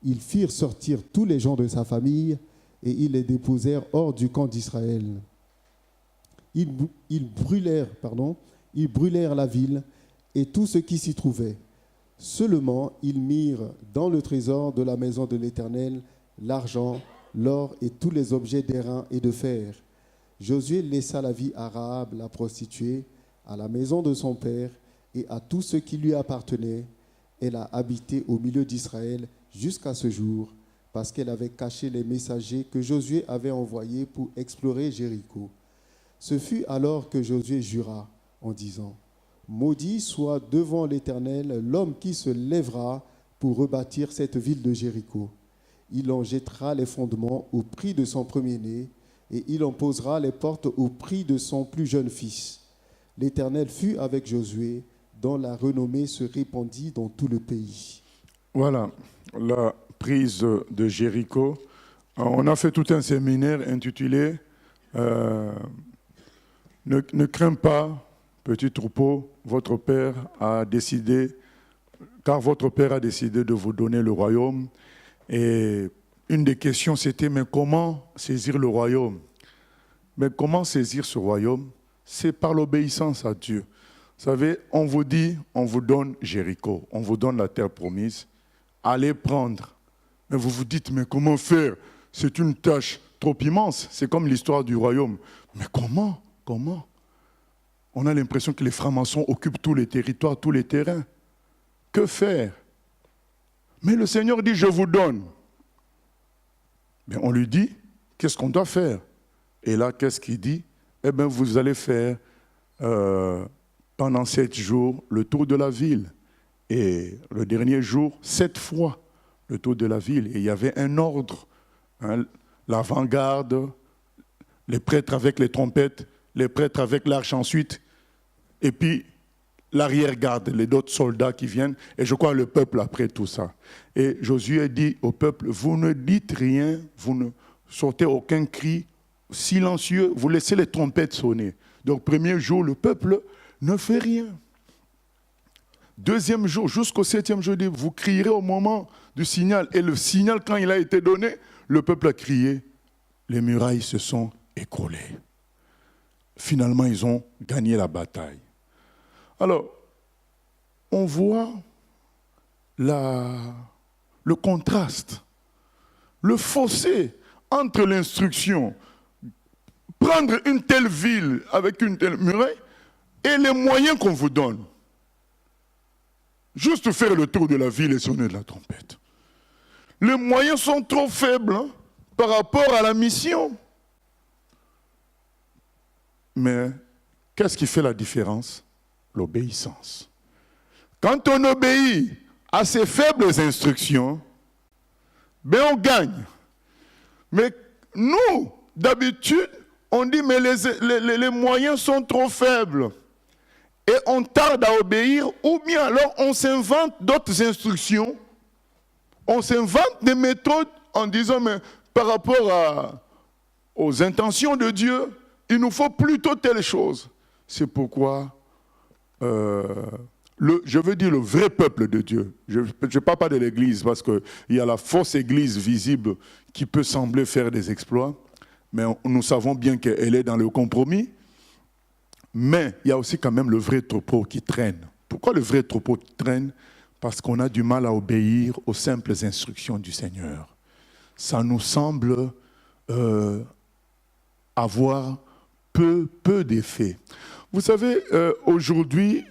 Ils firent sortir tous les gens de sa famille et ils les déposèrent hors du camp d'Israël. Ils brûlèrent la ville et tout ce qui s'y trouvait. Seulement, ils mirent dans le trésor de la maison de l'Éternel l'argent, l'or et tous les objets d'airain et de fer. Josué laissa la vie à Rahab, la prostituée, à la maison de son père et à tout ce qui lui appartenait. Elle a habité au milieu d'Israël jusqu'à ce jour, parce qu'elle avait caché les messagers que Josué avait envoyés pour explorer Jéricho. Ce fut alors que Josué jura en disant, « Maudit soit devant l'Éternel l'homme qui se lèvera pour rebâtir cette ville de Jéricho. Il en jettera les fondements au prix de son premier-né, et il en posera les portes au prix de son plus jeune fils. » L'Éternel fut avec Josué, dont la renommée se répandit dans tout le pays. Voilà, la prise de Jéricho. On a fait tout un séminaire intitulé ne crains pas, petit troupeau, votre père a décidé, car votre père a décidé de vous donner le royaume. Et une des questions, c'était, mais comment saisir le royaume? Mais comment saisir ce royaume? C'est par l'obéissance à Dieu. Vous savez, on vous dit, on vous donne Jéricho, on vous donne la terre promise, allez prendre. Mais vous vous dites, mais comment faire? C'est une tâche trop immense, c'est comme l'histoire du royaume. Mais comment? Comment? On a l'impression que les francs-maçons occupent tous les territoires, tous les terrains. Que faire? Mais le Seigneur dit, je vous donne. Mais on lui dit, qu'est-ce qu'on doit faire? Et là, qu'est-ce qu'il dit? Eh bien, vous allez faire pendant 7 jours le tour de la ville. Et le dernier jour, 7 fois le tour de la ville. Et il y avait un ordre, hein, l'avant-garde, les prêtres avec les trompettes, les prêtres avec l'arche ensuite, et puis l'arrière-garde, les autres soldats qui viennent, et je crois le peuple après tout ça. Et Josué dit au peuple, vous ne dites rien, vous ne sortez aucun cri, silencieux, vous laissez les trompettes sonner. Donc premier jour, le peuple ne fait rien. Deuxième jour, jusqu'au 7e jour, vous crierez au moment du signal. Et le signal, quand il a été donné, le peuple a crié, les murailles se sont écroulées. Finalement, ils ont gagné la bataille. Alors, on voit le contraste, le fossé entre l'instruction, prendre une telle ville avec une telle muraille, et les moyens qu'on vous donne. Juste faire le tour de la ville et sonner de la trompette. Les moyens sont trop faibles par rapport à la mission. Mais qu'est-ce qui fait la différence? L'obéissance. Quand on obéit à ces faibles instructions, ben on gagne. Mais nous, d'habitude, on dit mais les moyens sont trop faibles. Et on tarde à obéir, ou bien alors on s'invente d'autres instructions. On s'invente des méthodes en disant, mais par rapport aux intentions de Dieu, il nous faut plutôt telle chose. C'est pourquoi, je veux dire le vrai peuple de Dieu. Je ne parle pas de l'Église, parce qu'il y a la fausse Église visible qui peut sembler faire des exploits, mais nous savons bien qu'elle est dans le compromis. Mais il y a aussi quand même le vrai troupeau qui traîne. Pourquoi le vrai troupeau traîne? Parce qu'on a du mal à obéir aux simples instructions du Seigneur. Ça nous semble avoir peu d'effet. Vous savez, aujourd'hui,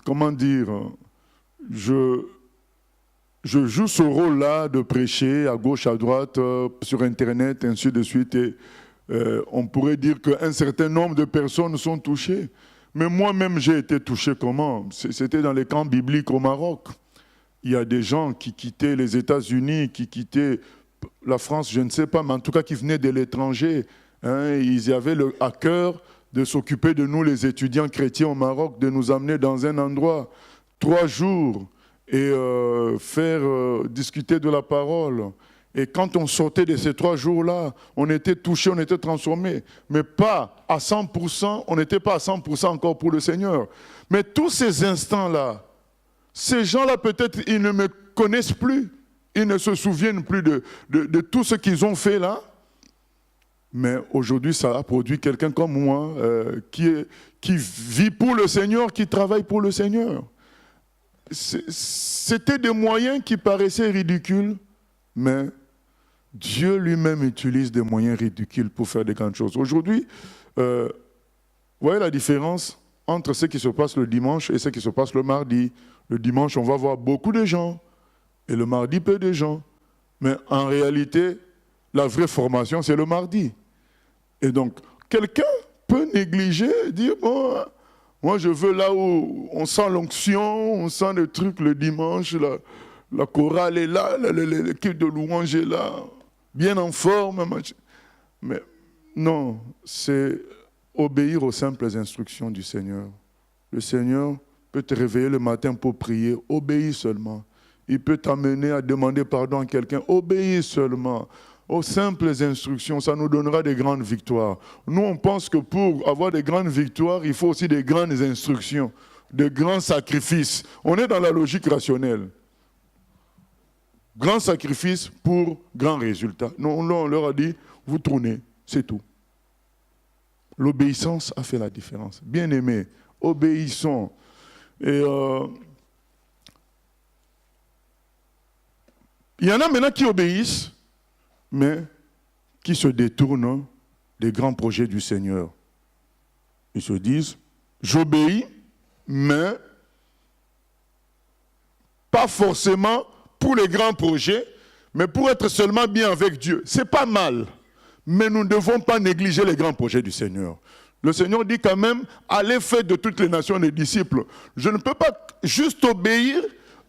comment dire, je joue ce rôle-là de prêcher à gauche, à droite, sur Internet, ainsi de suite, et on pourrait dire qu'un certain nombre de personnes sont touchées. Mais moi-même, j'ai été touché comment? C'était dans les camps bibliques au Maroc. Il y a des gens qui quittaient les États-Unis, qui quittaient la France, je ne sais pas, mais en tout cas qui venaient de l'étranger. Hein, ils avaient à cœur de s'occuper de nous, les étudiants chrétiens au Maroc, de nous amener dans un endroit 3 jours et faire discuter de la parole. Et quand on sortait de ces 3 jours-là, on était touchés, on était transformés. Mais pas à 100%, on n'était pas à 100% encore pour le Seigneur. Mais tous ces instants-là, ces gens-là, peut-être, ils ne me connaissent plus. Ils ne se souviennent plus de tout ce qu'ils ont fait là. Mais aujourd'hui, ça a produit quelqu'un comme moi qui vit pour le Seigneur, qui travaille pour le Seigneur. C'était des moyens qui paraissaient ridicules, mais Dieu lui-même utilise des moyens ridicules pour faire des grandes choses. Aujourd'hui, vous voyez la différence entre ce qui se passe le dimanche et ce qui se passe le mardi. Le dimanche, on va voir beaucoup de gens, et le mardi, peu de gens. Mais en réalité, la vraie formation, c'est le mardi. Et donc, quelqu'un peut négliger, dire, bon, moi je veux là où on sent l'onction, on sent le truc le dimanche, la chorale est là, l'équipe de louange est là, bien en forme. Mais non, c'est obéir aux simples instructions du Seigneur. Le Seigneur peut te réveiller le matin pour prier, obéis seulement. Il peut t'amener à demander pardon à quelqu'un, obéis seulement. Aux simples instructions, ça nous donnera des grandes victoires. Nous, on pense que pour avoir des grandes victoires, il faut aussi des grandes instructions, de grands sacrifices. On est dans la logique rationnelle. Grand sacrifice pour grand résultat. Non, on leur a dit, vous tournez, c'est tout. L'obéissance a fait la différence. Bien-aimés, obéissons. Et il y en a maintenant qui obéissent, mais qui se détournent des grands projets du Seigneur. Ils se disent, j'obéis, mais pas forcément pour les grands projets, Mais pour être seulement bien avec Dieu, c'est pas mal. Mais nous ne devons pas négliger les grands projets du Seigneur. Le Seigneur dit quand même, allez faire de toutes les nations des disciples. Je ne peux pas juste obéir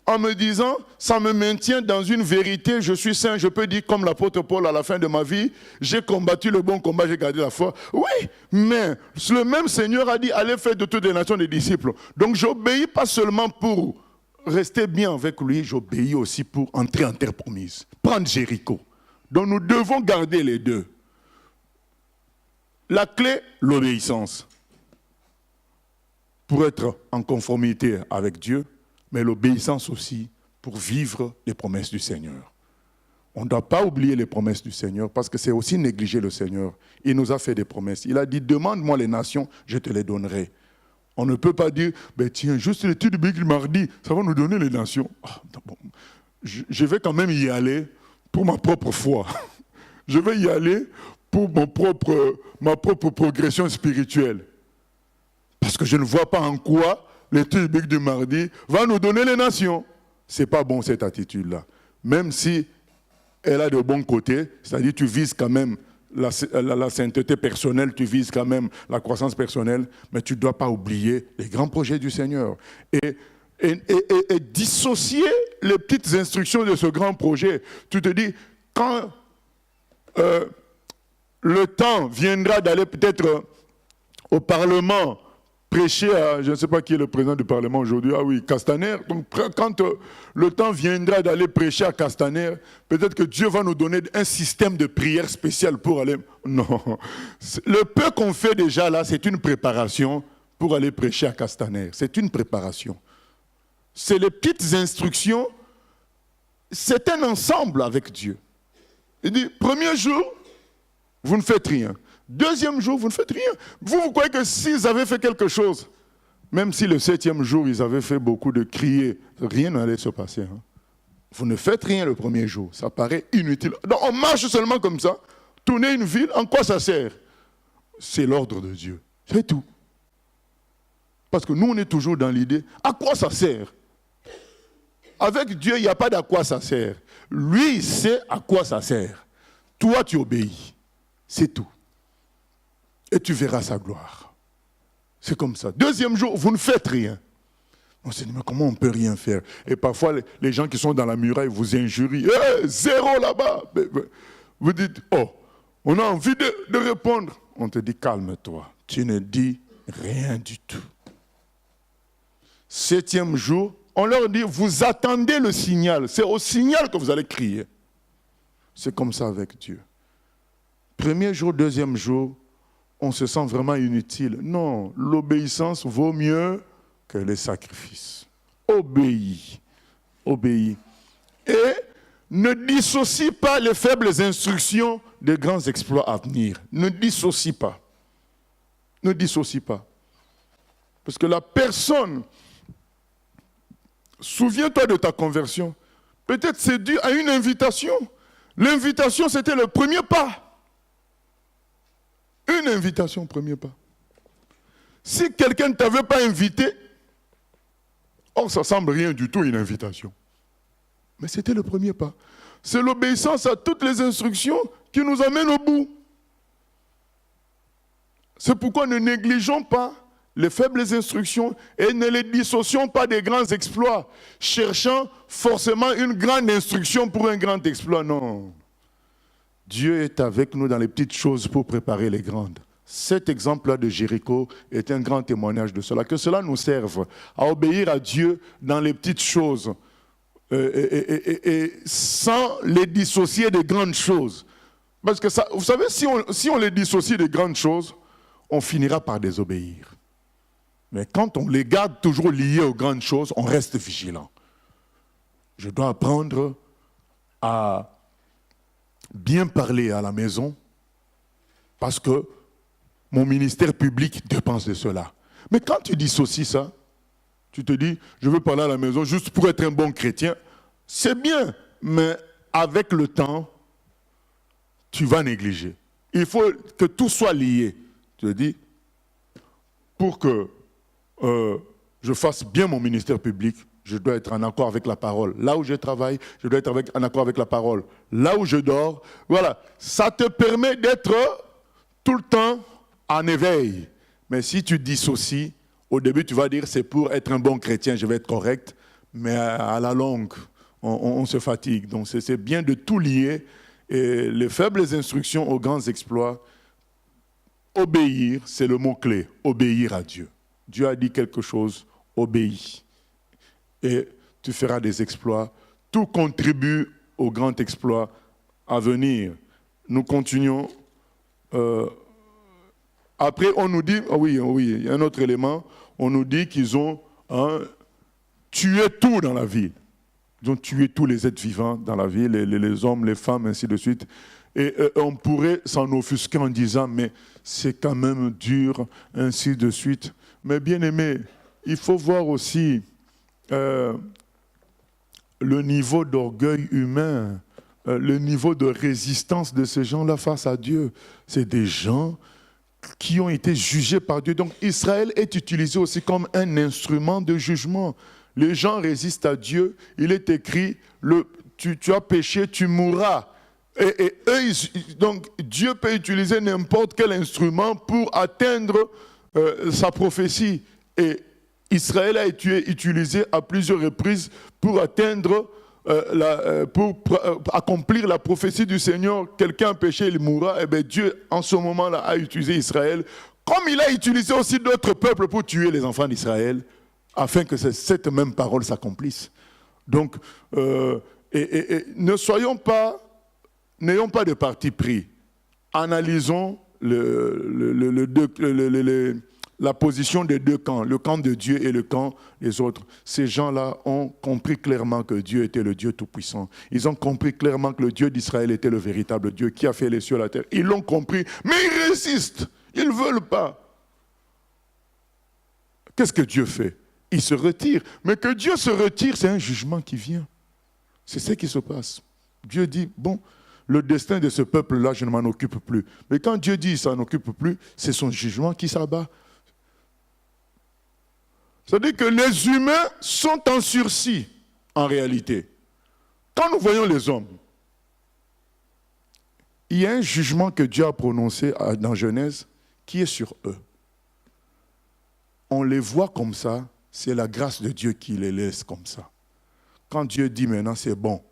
en me disant, ça me maintient dans une vérité, je suis saint, je peux dire comme l'apôtre Paul à la fin de ma vie, j'ai combattu le bon combat, j'ai gardé la foi. Oui, mais le même Seigneur a dit, allez faire de toutes les nations des disciples. Donc j'obéis pas seulement pour rester bien avec lui, j'obéis aussi pour entrer en terre promise, prendre Jéricho. Donc nous devons garder les deux. La clé, l'obéissance. Pour être en conformité avec Dieu, mais l'obéissance aussi pour vivre les promesses du Seigneur. On ne doit pas oublier les promesses du Seigneur parce que c'est aussi négliger le Seigneur. Il nous a fait des promesses. Il a dit, demande-moi les nations, je te les donnerai. On ne peut pas dire, ben tiens, juste l'étude biblique du mardi, ça va nous donner les nations. Ah, bon, je vais quand même y aller pour ma propre foi. Je vais y aller pour ma propre progression spirituelle. Parce que je ne vois pas en quoi l'étude biblique du mardi va nous donner les nations. Ce n'est pas bon cette attitude-là. Même si elle a de bons côtés, c'est-à-dire tu vises quand même la sainteté personnelle, tu vises quand même la croissance personnelle, mais tu ne dois pas oublier les grands projets du Seigneur. Et dissocier les petites instructions de ce grand projet. Tu te dis, quand le temps viendra d'aller peut-être au Parlement prêcher à, je ne sais pas qui est le président du Parlement aujourd'hui, ah oui, Castaner. Donc quand le temps viendra d'aller prêcher à Castaner, peut-être que Dieu va nous donner un système de prière spécial pour aller... Non, le peu qu'on fait déjà là, c'est une préparation pour aller prêcher à Castaner. C'est une préparation. C'est les petites instructions, c'est un ensemble avec Dieu. Il dit, premier jour, vous ne faites rien. Deuxième jour, vous ne faites rien. Vous croyez que s'ils avaient fait quelque chose, même si le 7e jour, ils avaient fait beaucoup de crier, rien n'allait se passer. Hein. Vous ne faites rien le premier jour. Ça paraît inutile. Donc on marche seulement comme ça. Tourner une ville, en quoi ça sert? C'est l'ordre de Dieu. C'est tout. Parce que nous, on est toujours dans l'idée, à quoi ça sert? Avec Dieu, il n'y a pas d'à quoi ça sert. Lui, il sait à quoi ça sert. Toi, tu obéis. C'est tout. Et tu verras sa gloire. C'est comme ça. Deuxième jour, vous ne faites rien. On se dit, mais comment on peut rien faire? Et parfois, les gens qui sont dans la muraille vous injurient. Hey, zéro là-bas. Vous dites, oh, on a envie de répondre. On te dit, calme-toi. Tu ne dis rien du tout. 7e jour, on leur dit, vous attendez le signal. C'est au signal que vous allez crier. C'est comme ça avec Dieu. Premier jour, deuxième jour, on se sent vraiment inutile. Non, l'obéissance vaut mieux que les sacrifices. Obéis. Obéis. Et ne dissocie pas les faibles instructions des grands exploits à venir. Ne dissocie pas. Ne dissocie pas. Parce que la personne, souviens-toi de ta conversion. Peut-être c'est dû à une invitation. L'invitation, c'était le premier pas. Une invitation, premier pas. Si quelqu'un ne t'avait pas invité, oh, ça ne semble rien du tout une invitation. Mais c'était le premier pas. C'est l'obéissance à toutes les instructions qui nous amène au bout. C'est pourquoi ne négligeons pas les faibles instructions et ne les dissocions pas des grands exploits, cherchant forcément une grande instruction pour un grand exploit. Non. Dieu est avec nous dans les petites choses pour préparer les grandes. Cet exemple-là de Jéricho est un grand témoignage de cela. Que cela nous serve à obéir à Dieu dans les petites choses et sans les dissocier des grandes choses. Parce que ça, vous savez, si on les dissocie des grandes choses, on finira par désobéir. Mais quand on les garde toujours liés aux grandes choses, on reste vigilant. Je dois apprendre à bien parler à la maison parce que mon ministère public dépend de cela. Mais quand tu dissocies ça, tu te dis, je veux parler à la maison juste pour être un bon chrétien, c'est bien, mais avec le temps, tu vas négliger. Il faut que tout soit lié. Tu te dis, pour que je fasse bien mon ministère public, je dois être en accord avec la parole. Là où je travaille, je dois être en accord avec la parole. Là où je dors, voilà. Ça te permet d'être tout le temps en éveil. Mais si tu dissocies, au début, tu vas dire, c'est pour être un bon chrétien, je vais être correct. Mais à la longue, on se fatigue. Donc c'est bien de tout lier. Et les faibles instructions aux grands exploits, obéir, c'est le mot-clé. Obéir à Dieu. Dieu a dit quelque chose, obéis. Et tu feras des exploits. Tout contribue au grand exploit à venir. Nous continuons. Après, on nous dit, oui, il y a un autre élément, on nous dit qu'ils ont tué tout dans la ville. Ils ont tué tous les êtres vivants dans la ville, les hommes, les femmes, ainsi de suite. Et on pourrait s'en offusquer en disant, mais c'est quand même dur, ainsi de suite. Mais bien aimé, il faut voir aussi le niveau d'orgueil humain, le niveau de résistance de ces gens-là face à Dieu. C'est des gens qui ont été jugés par Dieu. Donc Israël est utilisé aussi comme un instrument de jugement. Les gens résistent à Dieu. Il est écrit, tu as péché, tu mourras. Et eux, donc Dieu peut utiliser n'importe quel instrument pour atteindre sa prophétie. Et Israël a été utilisé à plusieurs reprises pour atteindre, pour accomplir la prophétie du Seigneur. Quelqu'un a péché, il mourra. Et bien Dieu, en ce moment-là, a utilisé Israël, comme il a utilisé aussi d'autres peuples pour tuer les enfants d'Israël, afin que cette même parole s'accomplisse. Donc, ne soyons pas, n'ayons pas de parti pris. Analysons la position des deux camps, le camp de Dieu et le camp des autres. Ces gens-là ont compris clairement que Dieu était le Dieu Tout-Puissant. Ils ont compris clairement que le Dieu d'Israël était le véritable Dieu qui a fait les cieux et la terre. Ils l'ont compris, mais ils résistent. Ils ne veulent pas. Qu'est-ce que Dieu fait? Il se retire. Mais que Dieu se retire, c'est un jugement qui vient. C'est ce qui se passe. Dieu dit, bon, le destin de ce peuple-là, je ne m'en occupe plus. Mais quand Dieu dit qu'il ne s'en occupe plus, c'est son jugement qui s'abat. C'est-à-dire que les humains sont en sursis, en réalité. Quand nous voyons les hommes, il y a un jugement que Dieu a prononcé dans Genèse qui est sur eux. On les voit comme ça, c'est la grâce de Dieu qui les laisse comme ça. Quand Dieu dit maintenant c'est bon,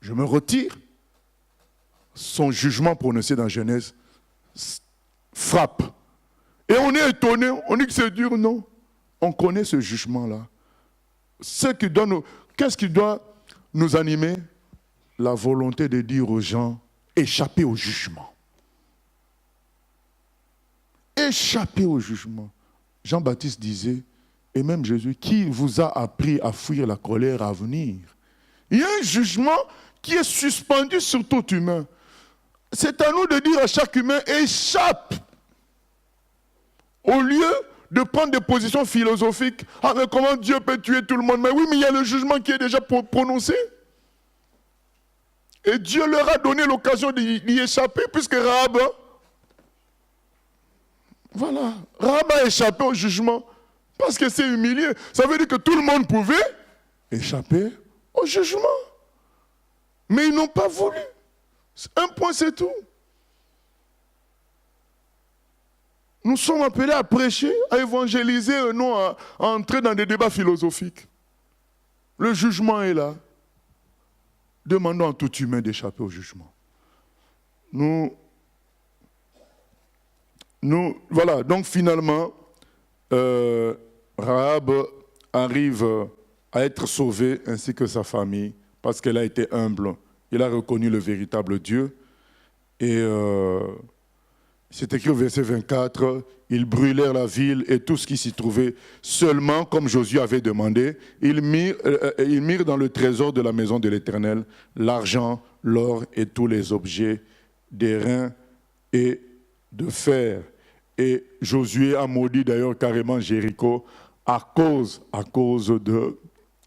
je me retire, son jugement prononcé dans Genèse frappe. Et on est étonné, on dit que c'est dur, non. On connaît ce jugement-là. Qu'est-ce qui doit nous animer? La volonté de dire aux gens, échappez au jugement. Échappez au jugement. Jean-Baptiste disait, et même Jésus, qui vous a appris à fuir la colère à venir? Il y a un jugement qui est suspendu sur tout humain. C'est à nous de dire à chaque humain, échappe. Au lieu de prendre des positions philosophiques. Ah, mais comment Dieu peut tuer tout le monde? Mais oui, mais il y a le jugement qui est déjà prononcé. Et Dieu leur a donné l'occasion d'y échapper, puisque Rahab, voilà, Rahab a échappé au jugement, parce que c'est humilié. Ça veut dire que tout le monde pouvait échapper au jugement. Mais ils n'ont pas voulu. Un point, c'est tout. Nous sommes appelés à prêcher, à évangéliser, non à entrer dans des débats philosophiques. Le jugement est là. Demandons à tout humain d'échapper au jugement. Voilà, donc finalement, Rahab arrive à être sauvée ainsi que sa famille parce qu'elle a été humble. Il a reconnu le véritable Dieu et c'est écrit au verset 24, ils brûlèrent la ville et tout ce qui s'y trouvait. Seulement, comme Josué avait demandé, ils mirent dans le trésor de la maison de l'Éternel l'argent, l'or et tous les objets d'airain et de fer. Et Josué a maudit d'ailleurs carrément Jéricho à cause de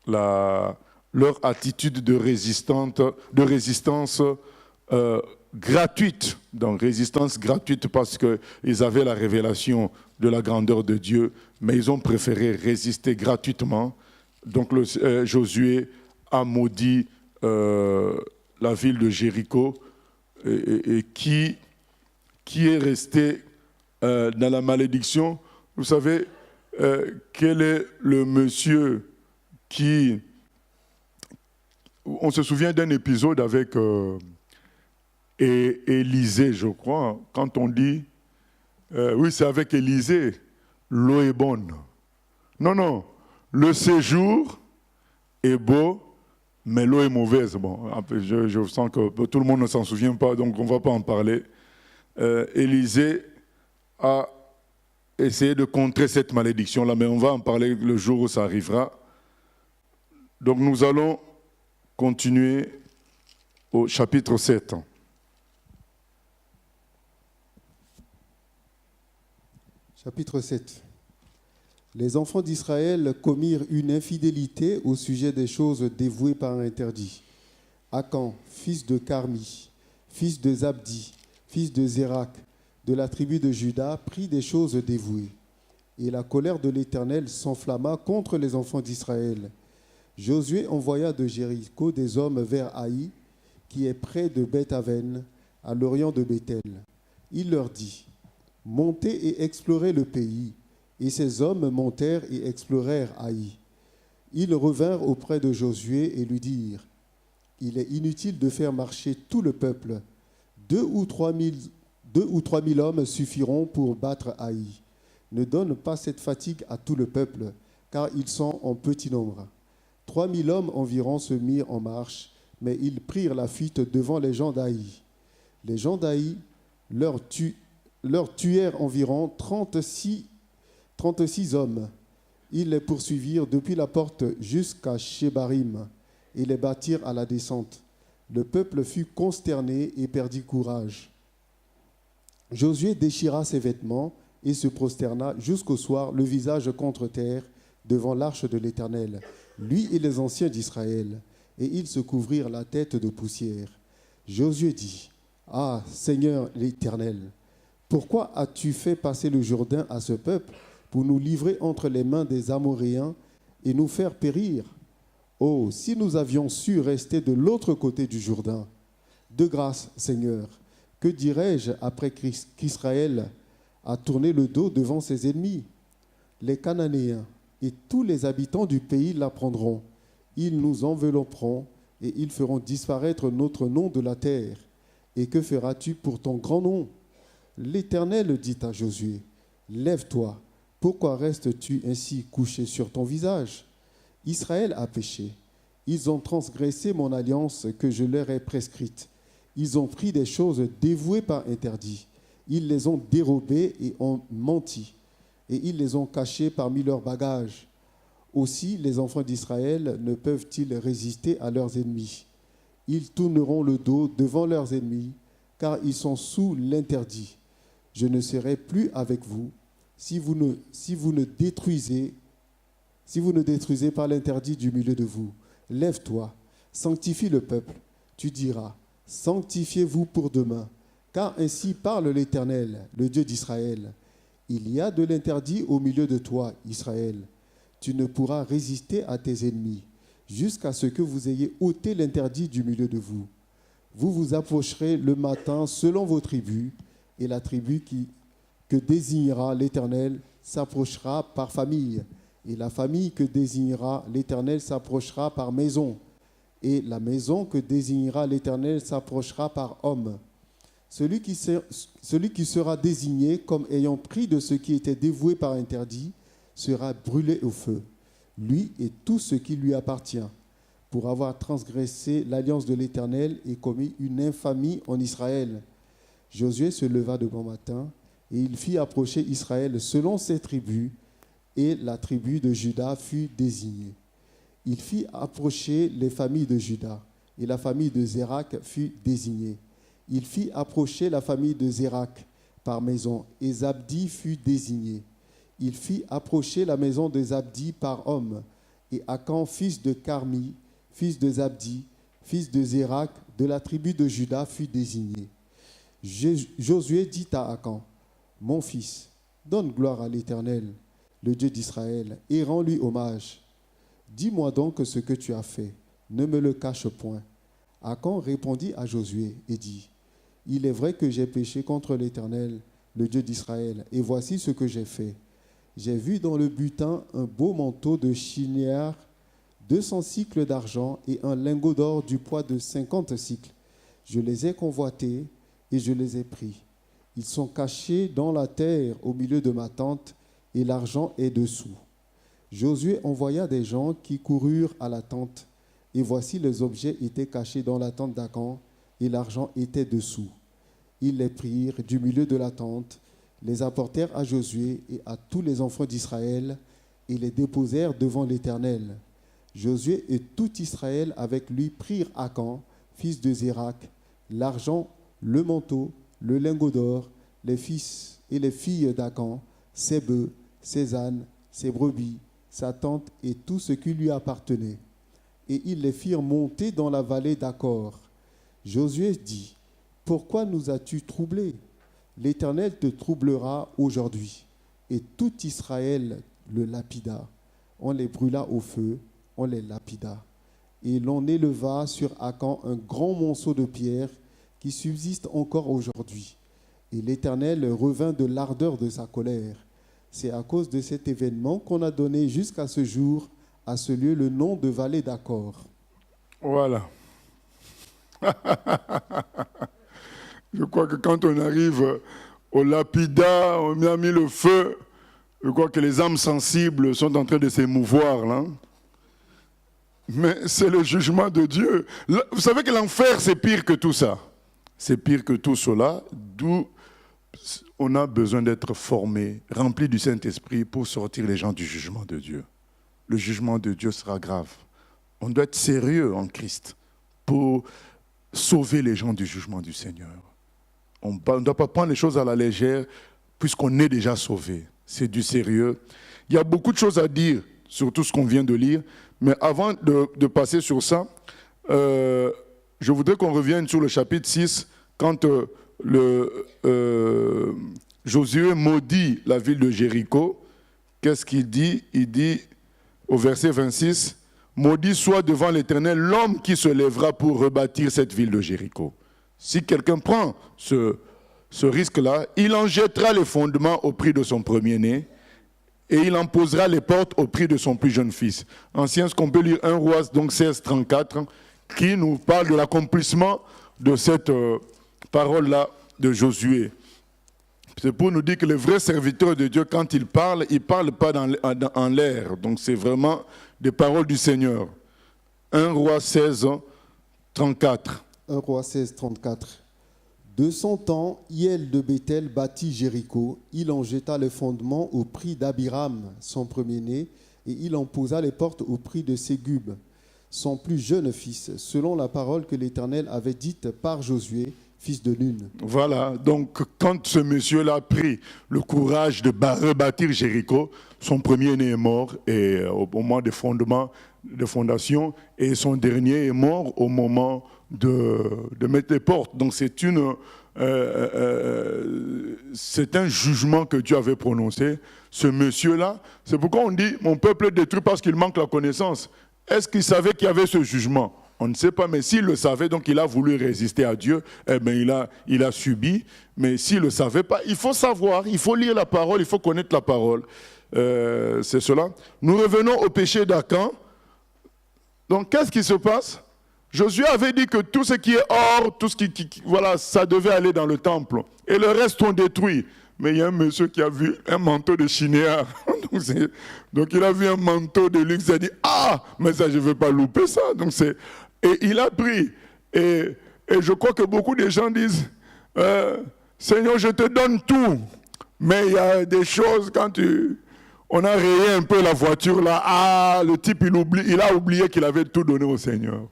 leur attitude de résistance gratuite. Donc résistance gratuite parce qu'ils avaient la révélation de la grandeur de Dieu, mais ils ont préféré résister gratuitement donc Josué a maudit la ville de Jéricho et qui est resté dans la malédiction. Vous savez, quel est le monsieur qui... On se souvient d'un épisode avec Élisée, je crois, quand on dit... oui, c'est avec Élisée, l'eau est bonne. Non, le séjour est beau, mais l'eau est mauvaise. Bon, je sens que tout le monde ne s'en souvient pas, donc on ne va pas en parler. Élisée a essayé de contrer cette malédiction-là, mais on va en parler le jour où ça arrivera. Donc nous allons continuer au chapitre 7. Chapitre 7. Les enfants d'Israël commirent une infidélité au sujet des choses dévouées par interdit. Akan, fils de Carmi, fils de Zabdi, fils de Zérak, de la tribu de Juda, prit des choses dévouées. Et la colère de l'Éternel s'enflamma contre les enfants d'Israël. Josué envoya de Jéricho des hommes vers Haï, qui est près de Beth-Aven, à l'orient de Béthel. Il leur dit: montez et explorez le pays. Et ces hommes montèrent et explorèrent Haï. Ils revinrent auprès de Josué et lui dirent: il est inutile de faire marcher tout le peuple. 2 ou 3 000 hommes suffiront pour battre Haï. Ne donne pas cette fatigue à tout le peuple, car ils sont en petit nombre. 3 000 hommes environ se mirent en marche, mais ils prirent la fuite devant les gens d'Haï. Les gens d'Haï leur tuèrent environ 36 hommes. Ils les poursuivirent depuis la porte jusqu'à Shebarim et les battirent à la descente. Le peuple fut consterné et perdit courage. Josué déchira ses vêtements et se prosterna jusqu'au soir, le visage contre terre, devant l'arche de l'Éternel, lui et les anciens d'Israël, et ils se couvrirent la tête de poussière. Josué dit: ah, Seigneur l'Éternel, pourquoi as-tu fait passer le Jourdain à ce peuple pour nous livrer entre les mains des Amoréens et nous faire périr? Oh, si nous avions su rester de l'autre côté du Jourdain! De grâce, Seigneur, que dirais-je après qu'Israël a tourné le dos devant ses ennemis? Les Cananéens et tous les habitants du pays l'apprendront. Ils nous envelopperont et ils feront disparaître notre nom de la terre. Et que feras-tu pour ton grand nom? L'Éternel dit à Josué: lève-toi, pourquoi restes-tu ainsi couché sur ton visage? Israël a péché, ils ont transgressé mon alliance que je leur ai prescrite. Ils ont pris des choses dévouées par interdit, ils les ont dérobées et ont menti, et ils les ont cachées parmi leurs bagages. Aussi les enfants d'Israël ne peuvent-ils résister à leurs ennemis. Ils tourneront le dos devant leurs ennemis, car ils sont sous l'interdit. Je ne serai plus avec vous si vous ne détruisez par l'interdit du milieu de vous. Lève-toi, sanctifie le peuple. Tu diras: sanctifiez-vous pour demain, car ainsi parle l'Éternel, le Dieu d'Israël. Il y a de l'interdit au milieu de toi, Israël. Tu ne pourras résister à tes ennemis, jusqu'à ce que vous ayez ôté l'interdit du milieu de vous. Vous vous approcherez le matin selon vos tribus, et la tribu que désignera l'Éternel s'approchera par famille, et la famille que désignera l'Éternel s'approchera par maison, et la maison que désignera l'Éternel s'approchera par homme. Celui qui sera désigné comme ayant pris de ce qui était dévoué par interdit sera brûlé au feu, lui et tout ce qui lui appartient, pour avoir transgressé l'alliance de l'Éternel et commis une infamie en Israël. Josué se leva de bon matin, et il fit approcher Israël selon ses tribus, et la tribu de Juda fut désignée. Il fit approcher les familles de Juda, et la famille de Zérak fut désignée. Il fit approcher la famille de Zérak par maison, et Zabdi fut désigné. Il fit approcher la maison de Zabdi par homme, et Akan, fils de Carmi, fils de Zabdi, fils de Zérak, de la tribu de Juda, fut désigné. Josué dit à Akan: mon fils, donne gloire à l'Éternel, le Dieu d'Israël, et rends-lui hommage. Dis-moi donc ce que tu as fait, ne me le cache point. Akan répondit à Josué et dit, il est vrai que j'ai péché contre l'Éternel, le Dieu d'Israël, et voici ce que j'ai fait. J'ai vu dans le butin un beau manteau de Shinéar, 200 cycles d'argent et un lingot d'or du poids de 50 cycles. Je les ai convoités et je les ai pris. Ils sont cachés dans la terre au milieu de ma tente et l'argent est dessous. Josué envoya des gens qui coururent à la tente et voici les objets étaient cachés dans la tente d'Akan et l'argent était dessous. Ils les prirent du milieu de la tente, les apportèrent à Josué et à tous les enfants d'Israël et les déposèrent devant l'Éternel. Josué et tout Israël avec lui prirent Akan, fils de Zérak, l'argent, le manteau, le lingot d'or, les fils et les filles d'Akan, ses bœufs, ses ânes, ses brebis, sa tente et tout ce qui lui appartenait. Et ils les firent monter dans la vallée d'Acor. Josué dit, « Pourquoi nous as-tu troublés? L'Éternel te troublera aujourd'hui. » Et tout Israël le lapida. On les brûla au feu, on les lapida. Et l'on éleva sur Akan un grand monceau de pierre qui subsiste encore aujourd'hui. Et l'Éternel revint de l'ardeur de sa colère. C'est à cause de cet événement qu'on a donné jusqu'à ce jour à ce lieu le nom de vallée d'Acor. Voilà. Je crois que quand on arrive au lapida, on a mis le feu, je crois que les âmes sensibles sont en train de s'émouvoir, là. Mais c'est le jugement de Dieu. Vous savez que l'enfer, c'est pire que tout ça. C'est pire que tout cela, d'où on a besoin d'être formé, rempli du Saint-Esprit pour sortir les gens du jugement de Dieu. Le jugement de Dieu sera grave. On doit être sérieux en Christ pour sauver les gens du jugement du Seigneur. On ne doit pas prendre les choses à la légère puisqu'on est déjà sauvé. C'est du sérieux. Il y a beaucoup de choses à dire sur tout ce qu'on vient de lire, mais avant de passer sur ça, je voudrais qu'on revienne sur le chapitre 6 quand Josué maudit la ville de Jéricho. Qu'est-ce qu'il dit? Il dit au verset 26, « Maudit soit devant l'Éternel l'homme qui se lèvera pour rebâtir cette ville de Jéricho. » Si quelqu'un prend ce risque-là, il en jettera les fondements au prix de son premier-né et il en posera les portes au prix de son plus jeune fils. Ancien, ce qu'on peut lire 1 Rois, donc 16, 34, qui nous parle de l'accomplissement de cette parole-là de Josué. C'est pour nous dire que le vrai serviteur de Dieu, quand il parle pas en l'air. Donc c'est vraiment des paroles du Seigneur. 1 Roi 16, 34. 1 Roi 16, 34. De son temps, Hiel de Béthel bâtit Jéricho. Il en jeta les fondements au prix d'Abiram, son premier-né, et il en posa les portes au prix de Ségub, son plus jeune fils, selon la parole que l'Éternel avait dite par Josué, fils de Nun. Voilà, donc quand ce monsieur-là a pris le courage de rebâtir Jéricho, son premier-né est mort et, au moment des fondements, de fondation, et son dernier est mort au moment de mettre les portes. Donc c'est un jugement que Dieu avait prononcé. Ce monsieur-là, c'est pourquoi on dit « mon peuple est détruit parce qu'il manque la connaissance ». Est-ce qu'il savait qu'il y avait ce jugement? On ne sait pas, mais s'il le savait, donc il a voulu résister à Dieu, eh bien il a subi. Mais s'il ne le savait pas, il faut savoir, il faut lire la parole, il faut connaître la parole. C'est cela. Nous revenons au péché d'Akan. Donc qu'est-ce qui se passe? Josué avait dit que tout ce qui est or, tout ce voilà, ça devait aller dans le temple. Et le reste, on détruit. Mais il y a un monsieur qui a vu un manteau de Shinéar. Donc il a vu un manteau de luxe, il a dit « Ah, mais ça, je ne veux pas louper ça. » Et il a pris. Et je crois que beaucoup de gens disent « Seigneur, je te donne tout. » Mais il y a des choses, quand on a rayé un peu la voiture là, ah, le type, il a oublié qu'il avait tout donné au Seigneur.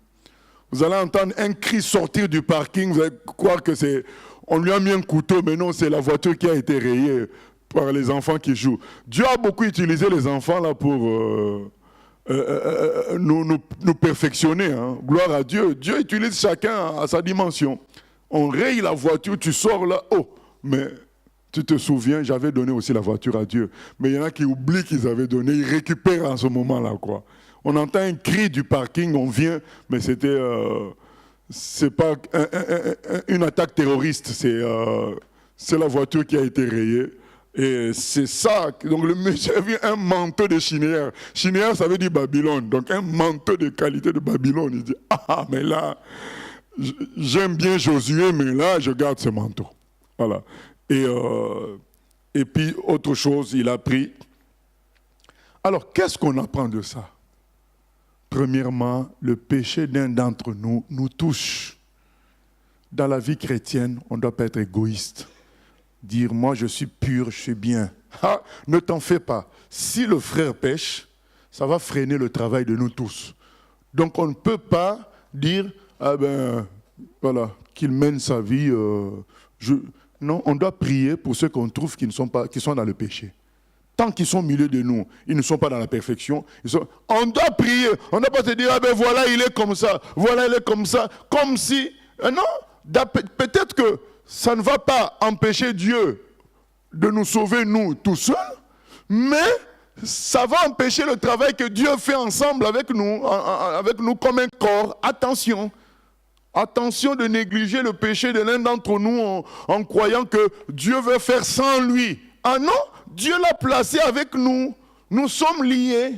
Vous allez entendre un cri sortir du parking, vous allez croire que c'est... On lui a mis un couteau, mais non, c'est la voiture qui a été rayée par les enfants qui jouent. Dieu a beaucoup utilisé les enfants là pour nous perfectionner. Hein. Gloire à Dieu. Dieu utilise chacun à sa dimension. On raye la voiture, tu sors là, oh, mais tu te souviens, j'avais donné aussi la voiture à Dieu. Mais il y en a qui oublient qu'ils avaient donné, ils récupèrent en ce moment-là, quoi. On entend un cri du parking, on vient, mais c'est pas une attaque terroriste, c'est la voiture qui a été rayée. Et c'est ça. Donc le monsieur a vu un manteau de Shinéar. Shinéar, ça veut dire Babylone. Donc un manteau de qualité de Babylone. Il dit, ah, mais là, j'aime bien Josué, mais là, je garde ce manteau. Voilà. Et puis, autre chose, il a pris. Alors, qu'est-ce qu'on apprend de ça? Premièrement, le péché d'un d'entre nous nous touche. Dans la vie chrétienne, on ne doit pas être égoïste. Dire, moi je suis pur, je suis bien. Ah, ne t'en fais pas. Si le frère pêche, ça va freiner le travail de nous tous. Donc on ne peut pas dire, ah ben, voilà, qu'il mène sa vie. Non, on doit prier pour ceux qu'on trouve qui sont dans le péché. Tant qu'ils sont au milieu de nous, ils ne sont pas dans la perfection. On doit prier. On ne doit pas se dire, ah ben voilà, il est comme ça. Voilà, il est comme ça. Comme si, non, peut-être que ça ne va pas empêcher Dieu de nous sauver, nous, tout seuls, mais ça va empêcher le travail que Dieu fait ensemble avec nous comme un corps. Attention. Attention de négliger le péché de l'un d'entre nous en croyant que Dieu veut faire sans lui. Ah non, Dieu l'a placé avec nous. Nous sommes liés.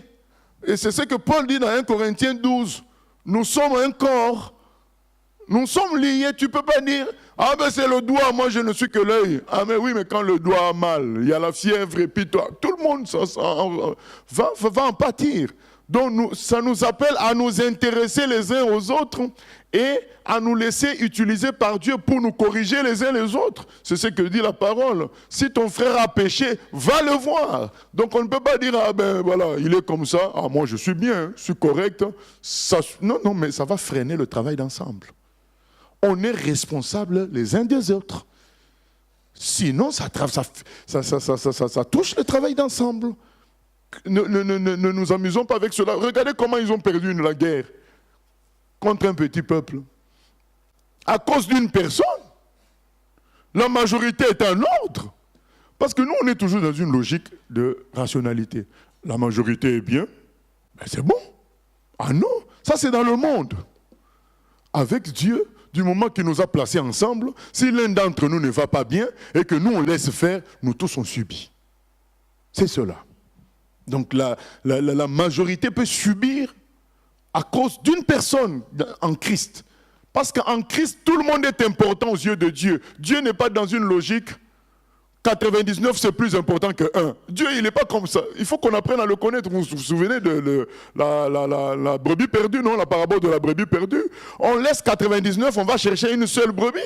Et c'est ce que Paul dit dans 1 Corinthiens 12. Nous sommes un corps. Nous sommes liés. Tu ne peux pas dire, ah ben c'est le doigt, moi je ne suis que l'œil. Ah mais oui, mais quand le doigt a mal, il y a la fièvre et puis toi, tout le monde va en pâtir. Donc ça nous appelle à nous intéresser les uns aux autres et à nous laisser utiliser par Dieu pour nous corriger les uns les autres. C'est ce que dit la parole. Si ton frère a péché, va le voir. Donc on ne peut pas dire, ah ben voilà, il est comme ça, ah moi je suis bien, je suis correct. Non, mais ça va freiner le travail d'ensemble. On est responsables les uns des autres. Sinon, ça touche le travail d'ensemble. Ne nous amusons pas avec cela. Regardez comment ils ont perdu la guerre contre un petit peuple. À cause d'une personne. La majorité est un ordre. Parce que nous, on est toujours dans une logique de rationalité. La majorité est bien, ben c'est bon. Ah non, ça c'est dans le monde. Avec Dieu, du moment qu'il nous a placés ensemble, si l'un d'entre nous ne va pas bien et que nous on laisse faire, nous tous on subit. C'est cela. Donc la majorité peut subir à cause d'une personne en Christ. Parce qu'en Christ, tout le monde est important aux yeux de Dieu. Dieu n'est pas dans une logique 99 c'est plus important que 1. Dieu, il n'est pas comme ça. Il faut qu'on apprenne à le connaître. Vous vous souvenez de la brebis perdue, non? La parabole de la brebis perdue. On laisse 99, on va chercher une seule brebis.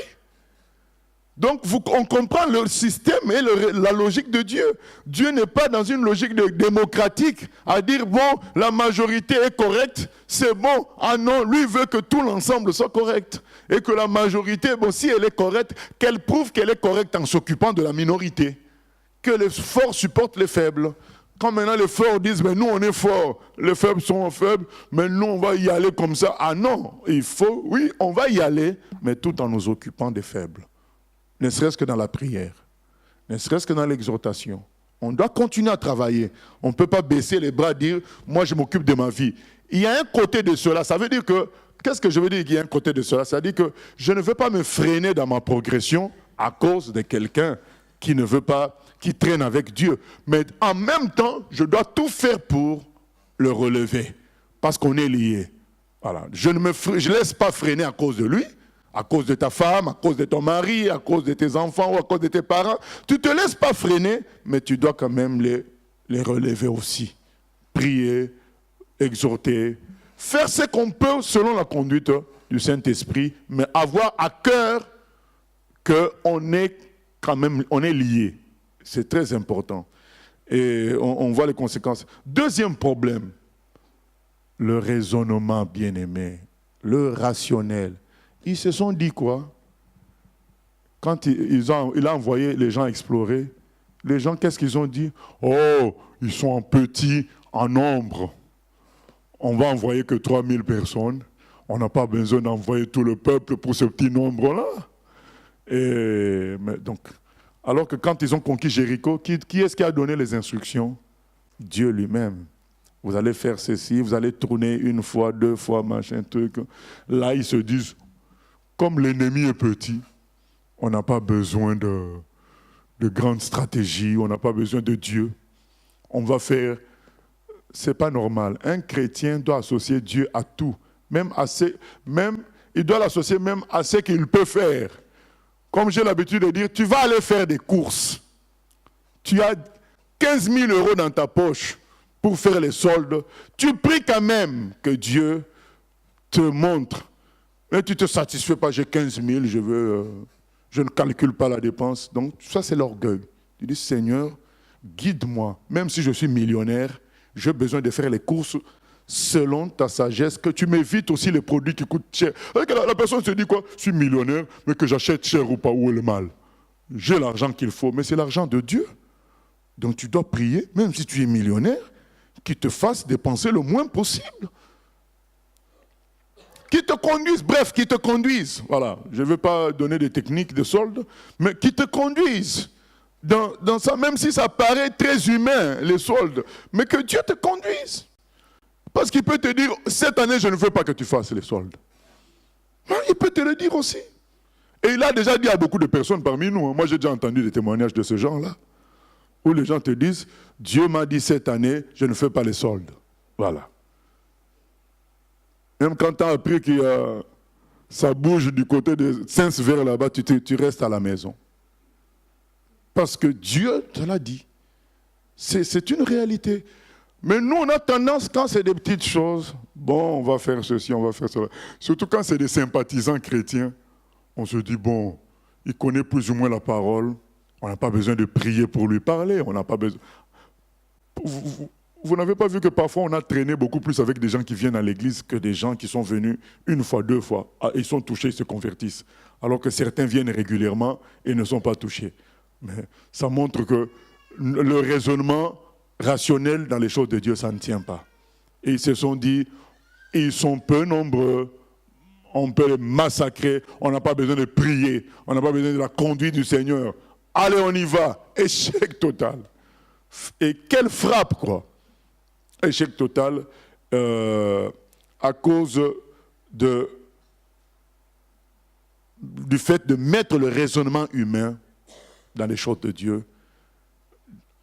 Donc, on comprend le système et la logique de Dieu. Dieu n'est pas dans une logique démocratique à dire, bon, la majorité est correcte, c'est bon. Ah non, lui veut que tout l'ensemble soit correct. Et que la majorité, bon, si elle est correcte, qu'elle prouve qu'elle est correcte en s'occupant de la minorité. Que les forts supportent les faibles. Quand maintenant les forts disent, mais nous on est forts, les faibles sont faibles, mais nous on va y aller comme ça. Ah non, oui, on va y aller, mais tout en nous occupant des faibles. Ne serait-ce que dans la prière, ne serait-ce que dans l'exhortation. On doit continuer à travailler. On ne peut pas baisser les bras et dire, moi je m'occupe de ma vie. Il y a un côté de cela, ça veut dire que, qu'est-ce que je veux dire qu'il y a un côté de cela? Ça veut dire que je ne veux pas me freiner dans ma progression à cause de quelqu'un qui ne veut pas, qui traîne avec Dieu. Mais en même temps, je dois tout faire pour le relever, parce qu'on est liés. Voilà. Je ne laisse pas freiner à cause de lui, à cause de ta femme, à cause de ton mari, à cause de tes enfants ou à cause de tes parents. Tu ne te laisses pas freiner, mais tu dois quand même les relever aussi. Prier, exhorter, faire ce qu'on peut selon la conduite du Saint-Esprit, mais avoir à cœur qu'on est quand même, on est liés. C'est très important. Et on voit les conséquences. Deuxième problème, le raisonnement bien-aimé, le rationnel. Ils se sont dit quoi? Quand il a envoyé les gens explorer, les gens, qu'est-ce qu'ils ont dit? Oh, ils sont en petit, en nombre. On va envoyer que 3000 personnes. On n'a pas besoin d'envoyer tout le peuple pour ce petit nombre-là. Donc, alors que quand ils ont conquis Jéricho, qui est-ce qui a donné les instructions? Dieu lui-même. Vous allez faire ceci, vous allez tourner une fois, 2 fois, machin, truc. Là, ils se disent, comme l'ennemi est petit, on n'a pas besoin de grandes stratégies, on n'a pas besoin de Dieu. On va faire... C'est pas normal. Un chrétien doit associer Dieu à tout. Il doit l'associer même à ce qu'il peut faire. Comme j'ai l'habitude de dire, tu vas aller faire des courses. Tu as 15 000 € dans ta poche pour faire les soldes. Tu pries quand même que Dieu te montre. Mais tu ne te satisfais pas, j'ai 15 000, je ne calcule pas la dépense. Donc ça c'est l'orgueil. Tu dis, Seigneur, guide-moi. Même si je suis millionnaire, j'ai besoin de faire les courses selon ta sagesse, que tu m'évites aussi les produits qui coûtent cher. La personne se dit quoi? Je suis millionnaire, mais que j'achète cher ou pas, où est le mal? J'ai l'argent qu'il faut, mais c'est l'argent de Dieu. Donc tu dois prier, même si tu es millionnaire, qu'il te fasse dépenser le moins possible. Qui te conduise, bref, qui te conduise. Voilà, je ne veux pas donner des techniques de solde, mais qui te conduise dans ça, même si ça paraît très humain, les soldes, mais que Dieu te conduise. Parce qu'il peut te dire, cette année, je ne veux pas que tu fasses les soldes. Il peut te le dire aussi. Et il a déjà dit à beaucoup de personnes parmi nous, moi j'ai déjà entendu des témoignages de ce genre-là, où les gens te disent, Dieu m'a dit cette année, je ne fais pas les soldes. Voilà. Même quand tu as appris que ça bouge du côté de Saint vers là-bas, tu restes à la maison. Parce que Dieu te l'a dit. C'est une réalité. Mais nous, on a tendance, quand c'est des petites choses, bon, on va faire ceci, on va faire cela. Surtout quand c'est des sympathisants chrétiens, on se dit, bon, il connaît plus ou moins la parole, on n'a pas besoin de prier pour lui parler, on n'a pas besoin... Vous n'avez pas vu que parfois on a traîné beaucoup plus avec des gens qui viennent à l'église que des gens qui sont venus 1 fois, 2 fois. Ils sont touchés, ils se convertissent. Alors que certains viennent régulièrement et ne sont pas touchés. Mais ça montre que le raisonnement rationnel dans les choses de Dieu, ça ne tient pas. Et ils se sont dit, ils sont peu nombreux, on peut les massacrer, on n'a pas besoin de prier, on n'a pas besoin de la conduite du Seigneur. Allez, on y va. Échec total. Et quelle frappe, quoi. Échec total à cause du fait de mettre le raisonnement humain dans les choses de Dieu,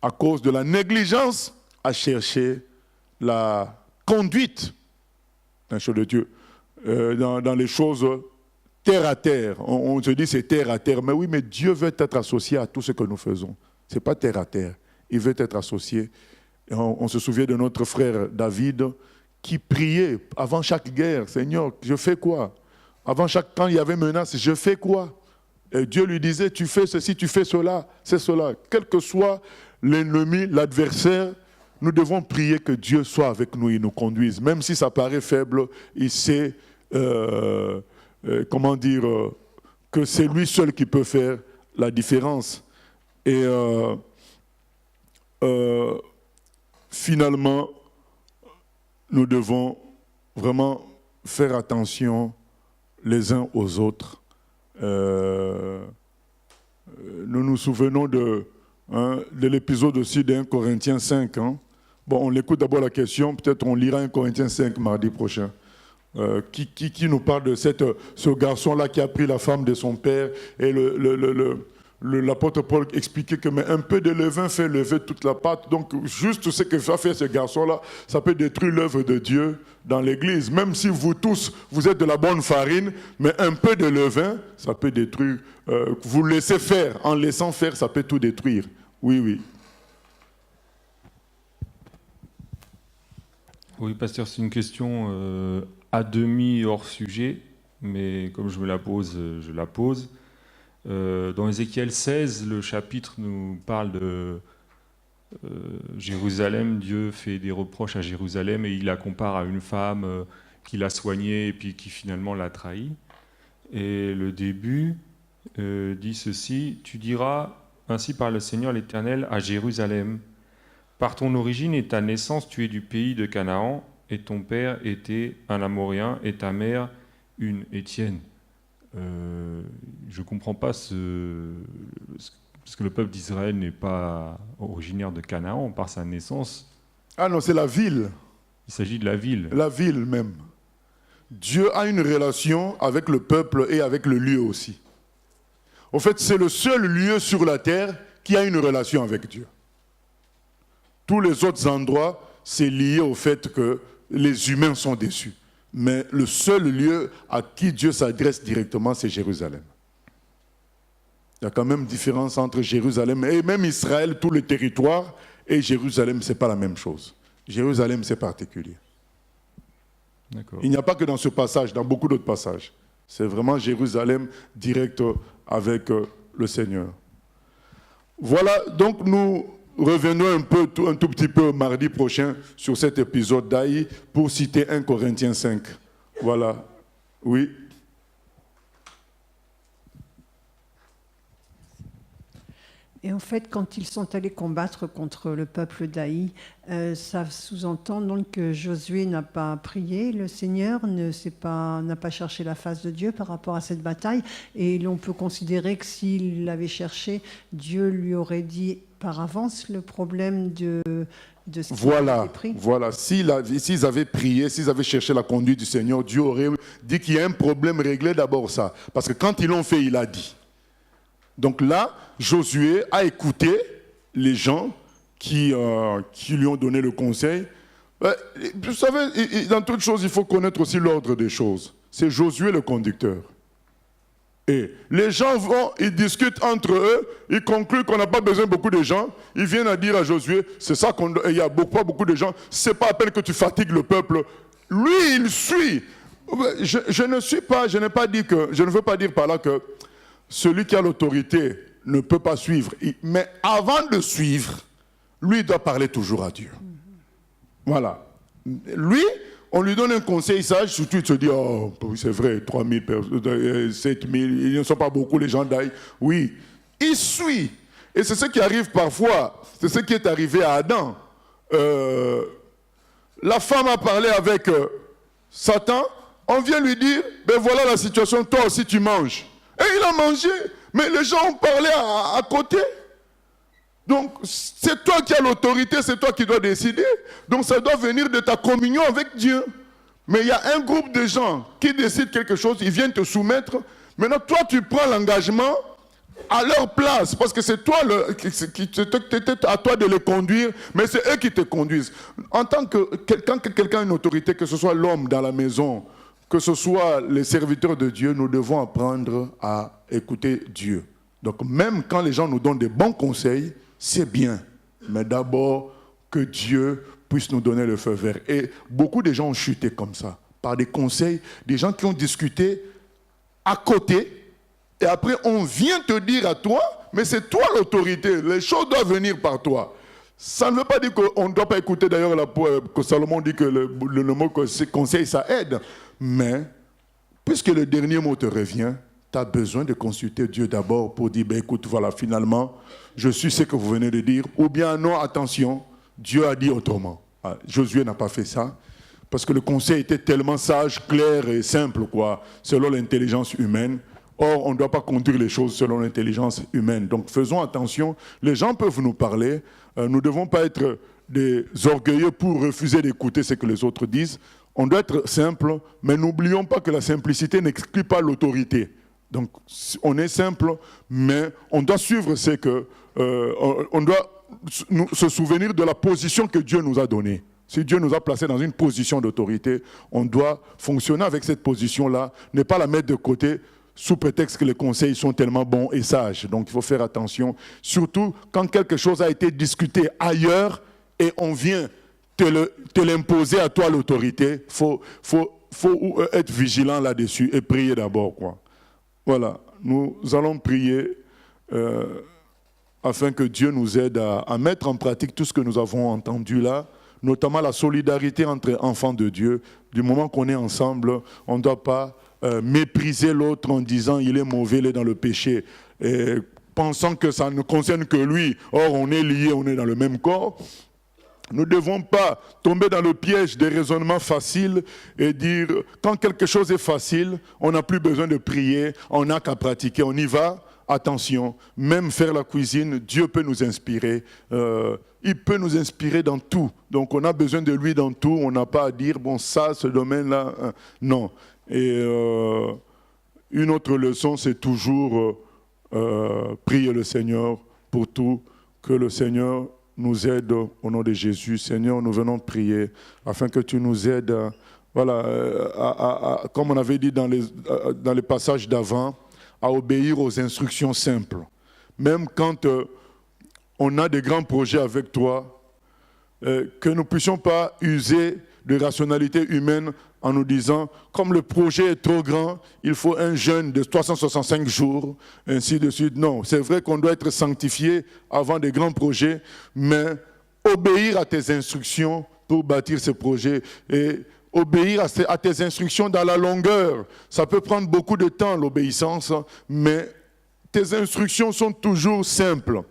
à cause de la négligence à chercher la conduite dans les choses de Dieu, dans les choses terre à terre. On se dit c'est terre à terre, mais oui, mais Dieu veut être associé à tout ce que nous faisons. Ce n'est pas terre à terre, il veut être associé. On se souvient de notre frère David qui priait avant chaque guerre, Seigneur, je fais quoi? Quand il y avait menace, je fais quoi? Et Dieu lui disait, tu fais ceci, tu fais cela, c'est cela. Quel que soit l'ennemi, l'adversaire, nous devons prier que Dieu soit avec nous et nous conduise. Même si ça paraît faible, il sait, que c'est lui seul qui peut faire la différence. Et finalement, nous devons vraiment faire attention les uns aux autres. Nous nous souvenons de l'épisode aussi d'1 Corinthiens 5. Hein. Bon, on écoute d'abord la question, peut-être on lira 1 Corinthiens 5 mardi prochain. Qui nous parle de ce garçon-là qui a pris la femme de son père et l'apôtre Paul expliquait que mais un peu de levain fait lever toute la pâte. Donc juste ce que va faire ce garçon-là, ça peut détruire l'œuvre de Dieu dans l'église. Même si vous tous, vous êtes de la bonne farine, mais un peu de levain, ça peut détruire. Vous laissez faire, en laissant faire, ça peut tout détruire. Oui, oui. Oui, pasteur, c'est une question à demi hors sujet, mais comme je me la pose, je la pose. Dans Ézéchiel 16, le chapitre nous parle de Jérusalem. Dieu fait des reproches à Jérusalem et il la compare à une femme qui l'a soignée et puis qui finalement l'a trahi. Et le début dit ceci, « Tu diras, ainsi par le Seigneur l'Éternel, à Jérusalem, par ton origine et ta naissance, tu es du pays de Canaan, et ton père était un Amoréen, et ta mère une Étienne. » Je ne comprends pas parce que le peuple d'Israël n'est pas originaire de Canaan par sa naissance. Ah non, c'est la ville. Il s'agit de la ville. La ville même. Dieu a une relation avec le peuple et avec le lieu aussi. En fait, c'est le seul lieu sur la terre qui a une relation avec Dieu. Tous les autres endroits, c'est lié au fait que les humains sont déçus. Mais le seul lieu à qui Dieu s'adresse directement, c'est Jérusalem. Il y a quand même différence entre Jérusalem et même Israël, tout le territoire, et Jérusalem, ce n'est pas la même chose. Jérusalem, c'est particulier. Il n'y a pas que dans ce passage, dans beaucoup d'autres passages. C'est vraiment Jérusalem direct avec le Seigneur. Voilà, donc nous revenons un tout petit peu mardi prochain sur cet épisode d'Aïe pour citer 1 Corinthiens 5. Voilà. Oui. Et en fait, quand ils sont allés combattre contre le peuple d'Aï, ça sous-entend donc que Josué n'a pas prié, le Seigneur n'a pas cherché la face de Dieu par rapport à cette bataille. Et on peut considérer que s'il l'avait cherché, Dieu lui aurait dit par avance le problème de ce qu'il avait pris. Voilà. S'ils avaient prié, s'ils avaient cherché la conduite du Seigneur, Dieu aurait dit qu'il y a un problème, réglé d'abord ça. Parce que quand ils l'ont fait, il a dit. Donc là, Josué a écouté les gens qui lui ont donné le conseil. Vous savez, dans toute chose, il faut connaître aussi l'ordre des choses. C'est Josué le conducteur. Et les gens ils discutent entre eux, ils concluent qu'on n'a pas besoin de beaucoup de gens. Ils viennent à dire à Josué, c'est ça il y a pas beaucoup de gens, c'est pas à peine que tu fatigues le peuple. Lui, il suit. Je ne veux pas dire par là que celui qui a l'autorité ne peut pas suivre. Mais avant de suivre, lui doit parler toujours à Dieu. Voilà. Lui, on lui donne un conseil sage, surtout il se dit, oh, c'est vrai, 3000 personnes, 7000, ils ne sont pas beaucoup les gens d'Aïe. Oui, il suit. Et c'est ce qui arrive parfois, c'est ce qui est arrivé à Adam. La femme a parlé avec Satan, on vient lui dire, ben voilà la situation, toi aussi tu manges. Et il a mangé, mais les gens ont parlé à côté. Donc, c'est toi qui as l'autorité, c'est toi qui dois décider. Donc, ça doit venir de ta communion avec Dieu. Mais il y a un groupe de gens qui décident quelque chose, ils viennent te soumettre. Maintenant, toi, tu prends l'engagement à leur place, parce que c'est toi, c'est à toi de les conduire, mais c'est eux qui te conduisent. Quand quelqu'un a une autorité, que ce soit l'homme dans la maison, que ce soit les serviteurs de Dieu, nous devons apprendre à écouter Dieu. Donc même quand les gens nous donnent des bons conseils, c'est bien. Mais d'abord, que Dieu puisse nous donner le feu vert. Et beaucoup de gens ont chuté comme ça, par des conseils, des gens qui ont discuté à côté, et après on vient te dire à toi, mais c'est toi l'autorité, les choses doivent venir par toi. Ça ne veut pas dire qu'on ne doit pas écouter, d'ailleurs, que Salomon dit que le mot conseil, ça aide. Mais, puisque le dernier mot te revient, tu as besoin de consulter Dieu d'abord pour dire, ben, écoute, voilà, finalement, je suis ce que vous venez de dire. Ou bien, non, attention, Dieu a dit autrement. Ah, Josué n'a pas fait ça, parce que le conseil était tellement sage, clair et simple, quoi, selon l'intelligence humaine. Or, on ne doit pas conduire les choses selon l'intelligence humaine. Donc, faisons attention. Les gens peuvent nous parler. Nous ne devons pas être des orgueilleux pour refuser d'écouter ce que les autres disent. On doit être simple, mais n'oublions pas que la simplicité n'exclut pas l'autorité. Donc, on est simple, mais on doit suivre ce que... on doit se souvenir de la position que Dieu nous a donnée. Si Dieu nous a placés dans une position d'autorité, on doit fonctionner avec cette position-là, ne pas la mettre de côté, sous prétexte que les conseils sont tellement bons et sages. Donc il faut faire attention, surtout quand quelque chose a été discuté ailleurs et on vient te l'imposer à toi l'autorité, faut être vigilant là-dessus et prier d'abord, quoi. Voilà, nous allons prier afin que Dieu nous aide à mettre en pratique tout ce que nous avons entendu là, notamment la solidarité entre enfants de Dieu. Du moment qu'on est ensemble, on ne doit pas mépriser l'autre en disant il est mauvais, il est dans le péché, et pensant que ça ne concerne que lui. Or, on est liés, on est dans le même corps. Nous ne devons pas tomber dans le piège des raisonnements faciles et dire quand quelque chose est facile, on n'a plus besoin de prier, on n'a qu'à pratiquer, on y va. attention, même faire la cuisine, Dieu peut nous inspirer. Il peut nous inspirer dans tout. Donc on a besoin de lui dans tout. On n'a pas à dire, bon, ça, ce domaine-là, non. Et une autre leçon, c'est toujours prier le Seigneur pour tout, que le Seigneur nous aide au nom de Jésus. Seigneur, nous venons prier afin que tu nous aides, comme on avait dit dans les passages d'avant, à obéir aux instructions simples. Même quand on a des grands projets avec toi, que nous ne puissions pas user de rationalité humaine en nous disant, comme le projet est trop grand, il faut un jeûne de 365 jours, ainsi de suite. Non, c'est vrai qu'on doit être sanctifié avant des grands projets, mais obéir à tes instructions pour bâtir ce projet et obéir à tes instructions dans la longueur. Ça peut prendre beaucoup de temps, l'obéissance, mais tes instructions sont toujours simples.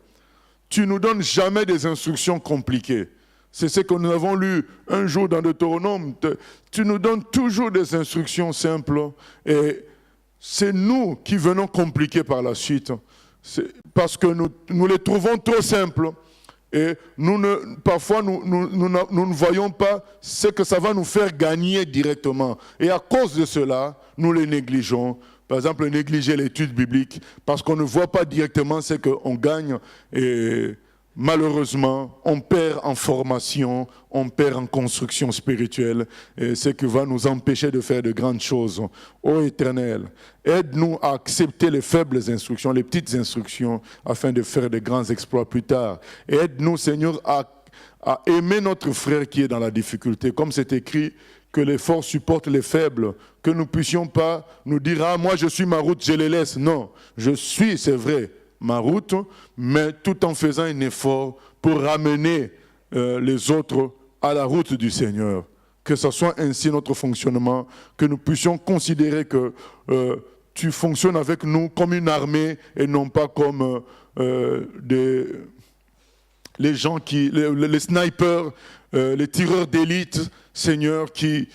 Tu ne nous donnes jamais des instructions compliquées. C'est ce que nous avons lu un jour dans Deutéronome. Tu nous donnes toujours des instructions simples et c'est nous qui venons compliquer par la suite. Parce que nous les trouvons trop simples et parfois nous ne voyons pas ce que ça va nous faire gagner directement. Et à cause de cela, nous les négligeons. Par exemple, négliger l'étude biblique parce qu'on ne voit pas directement ce qu'on gagne et malheureusement, on perd en formation, on perd en construction spirituelle, et ce qui va nous empêcher de faire de grandes choses. Ô Éternel, aide-nous à accepter les faibles instructions, les petites instructions, afin de faire de grands exploits plus tard. Et aide-nous, Seigneur, à aimer notre frère qui est dans la difficulté, comme c'est écrit, que les forts supportent les faibles, que nous ne puissions pas nous dire « Ah, moi je suis ma route, je les laisse ». Non, je suis, c'est vrai, ma route, mais tout en faisant un effort pour ramener les autres à la route du Seigneur. Que ce soit ainsi notre fonctionnement, que nous puissions considérer que tu fonctionnes avec nous comme une armée et non pas comme les gens les snipers, les tireurs d'élite, Seigneur, qui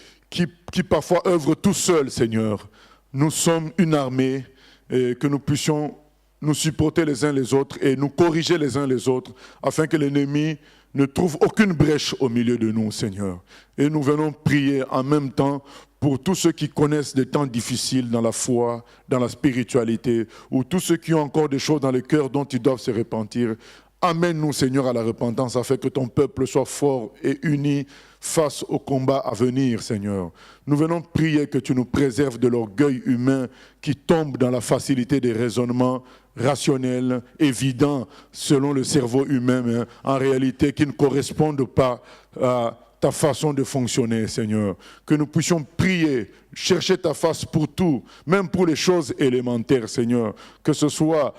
parfois œuvrent tout seuls, Seigneur. Nous sommes une armée et que nous puissions nous supporter les uns les autres et nous corriger les uns les autres afin que l'ennemi ne trouve aucune brèche au milieu de nous, Seigneur. Et nous venons prier en même temps pour tous ceux qui connaissent des temps difficiles dans la foi, dans la spiritualité, ou tous ceux qui ont encore des choses dans le cœur dont ils doivent se repentir. Amène-nous, Seigneur, à la repentance afin que ton peuple soit fort et uni face au combat à venir, Seigneur. Nous venons prier que tu nous préserves de l'orgueil humain qui tombe dans la facilité des raisonnements rationnels, évidents, selon le cerveau humain, mais en réalité qui ne correspondent pas à ta façon de fonctionner, Seigneur. Que nous puissions prier, chercher ta face pour tout, même pour les choses élémentaires, Seigneur. Que ce soit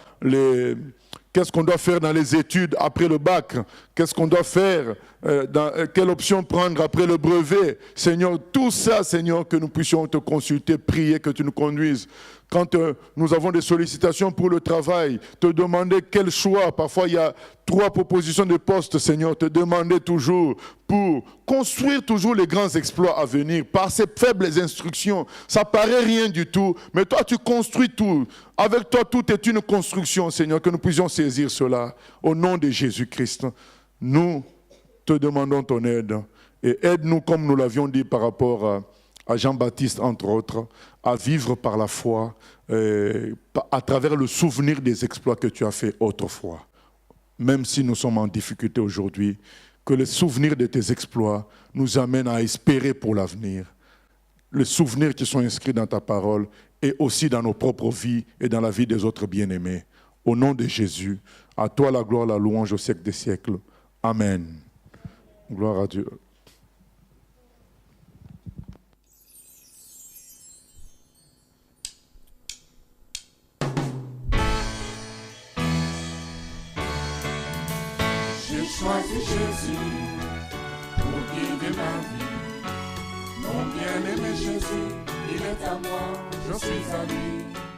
qu'est-ce qu'on doit faire dans les études après le bac? Qu'est-ce qu'on doit faire? Quelle option prendre après le brevet? Seigneur, tout ça, Seigneur, que nous puissions te consulter, prier, que tu nous conduises. Quand nous avons des sollicitations pour le travail, te demander quel choix. Parfois, il y a 3 propositions de poste, Seigneur. Te demander toujours pour construire toujours les grands exploits à venir. Par ces faibles instructions, ça paraît rien du tout. Mais toi, tu construis tout. Avec toi, tout est une construction, Seigneur. Que nous puissions saisir cela. Au nom de Jésus-Christ, nous te demandons ton aide. Et aide-nous, comme nous l'avions dit par rapport à Jean-Baptiste, entre autres, à vivre par la foi, à travers le souvenir des exploits que tu as fait autrefois. Même si nous sommes en difficulté aujourd'hui, que les souvenirs de tes exploits nous amènent à espérer pour l'avenir. Les souvenirs qui sont inscrits dans ta parole et aussi dans nos propres vies et dans la vie des autres bien-aimés. Au nom de Jésus, à toi la gloire, la louange au siècle des siècles. Amen. Gloire à Dieu. J'ai choisi Jésus pour guider ma vie. Mon bien-aimé Jésus, il est à moi, je suis à lui.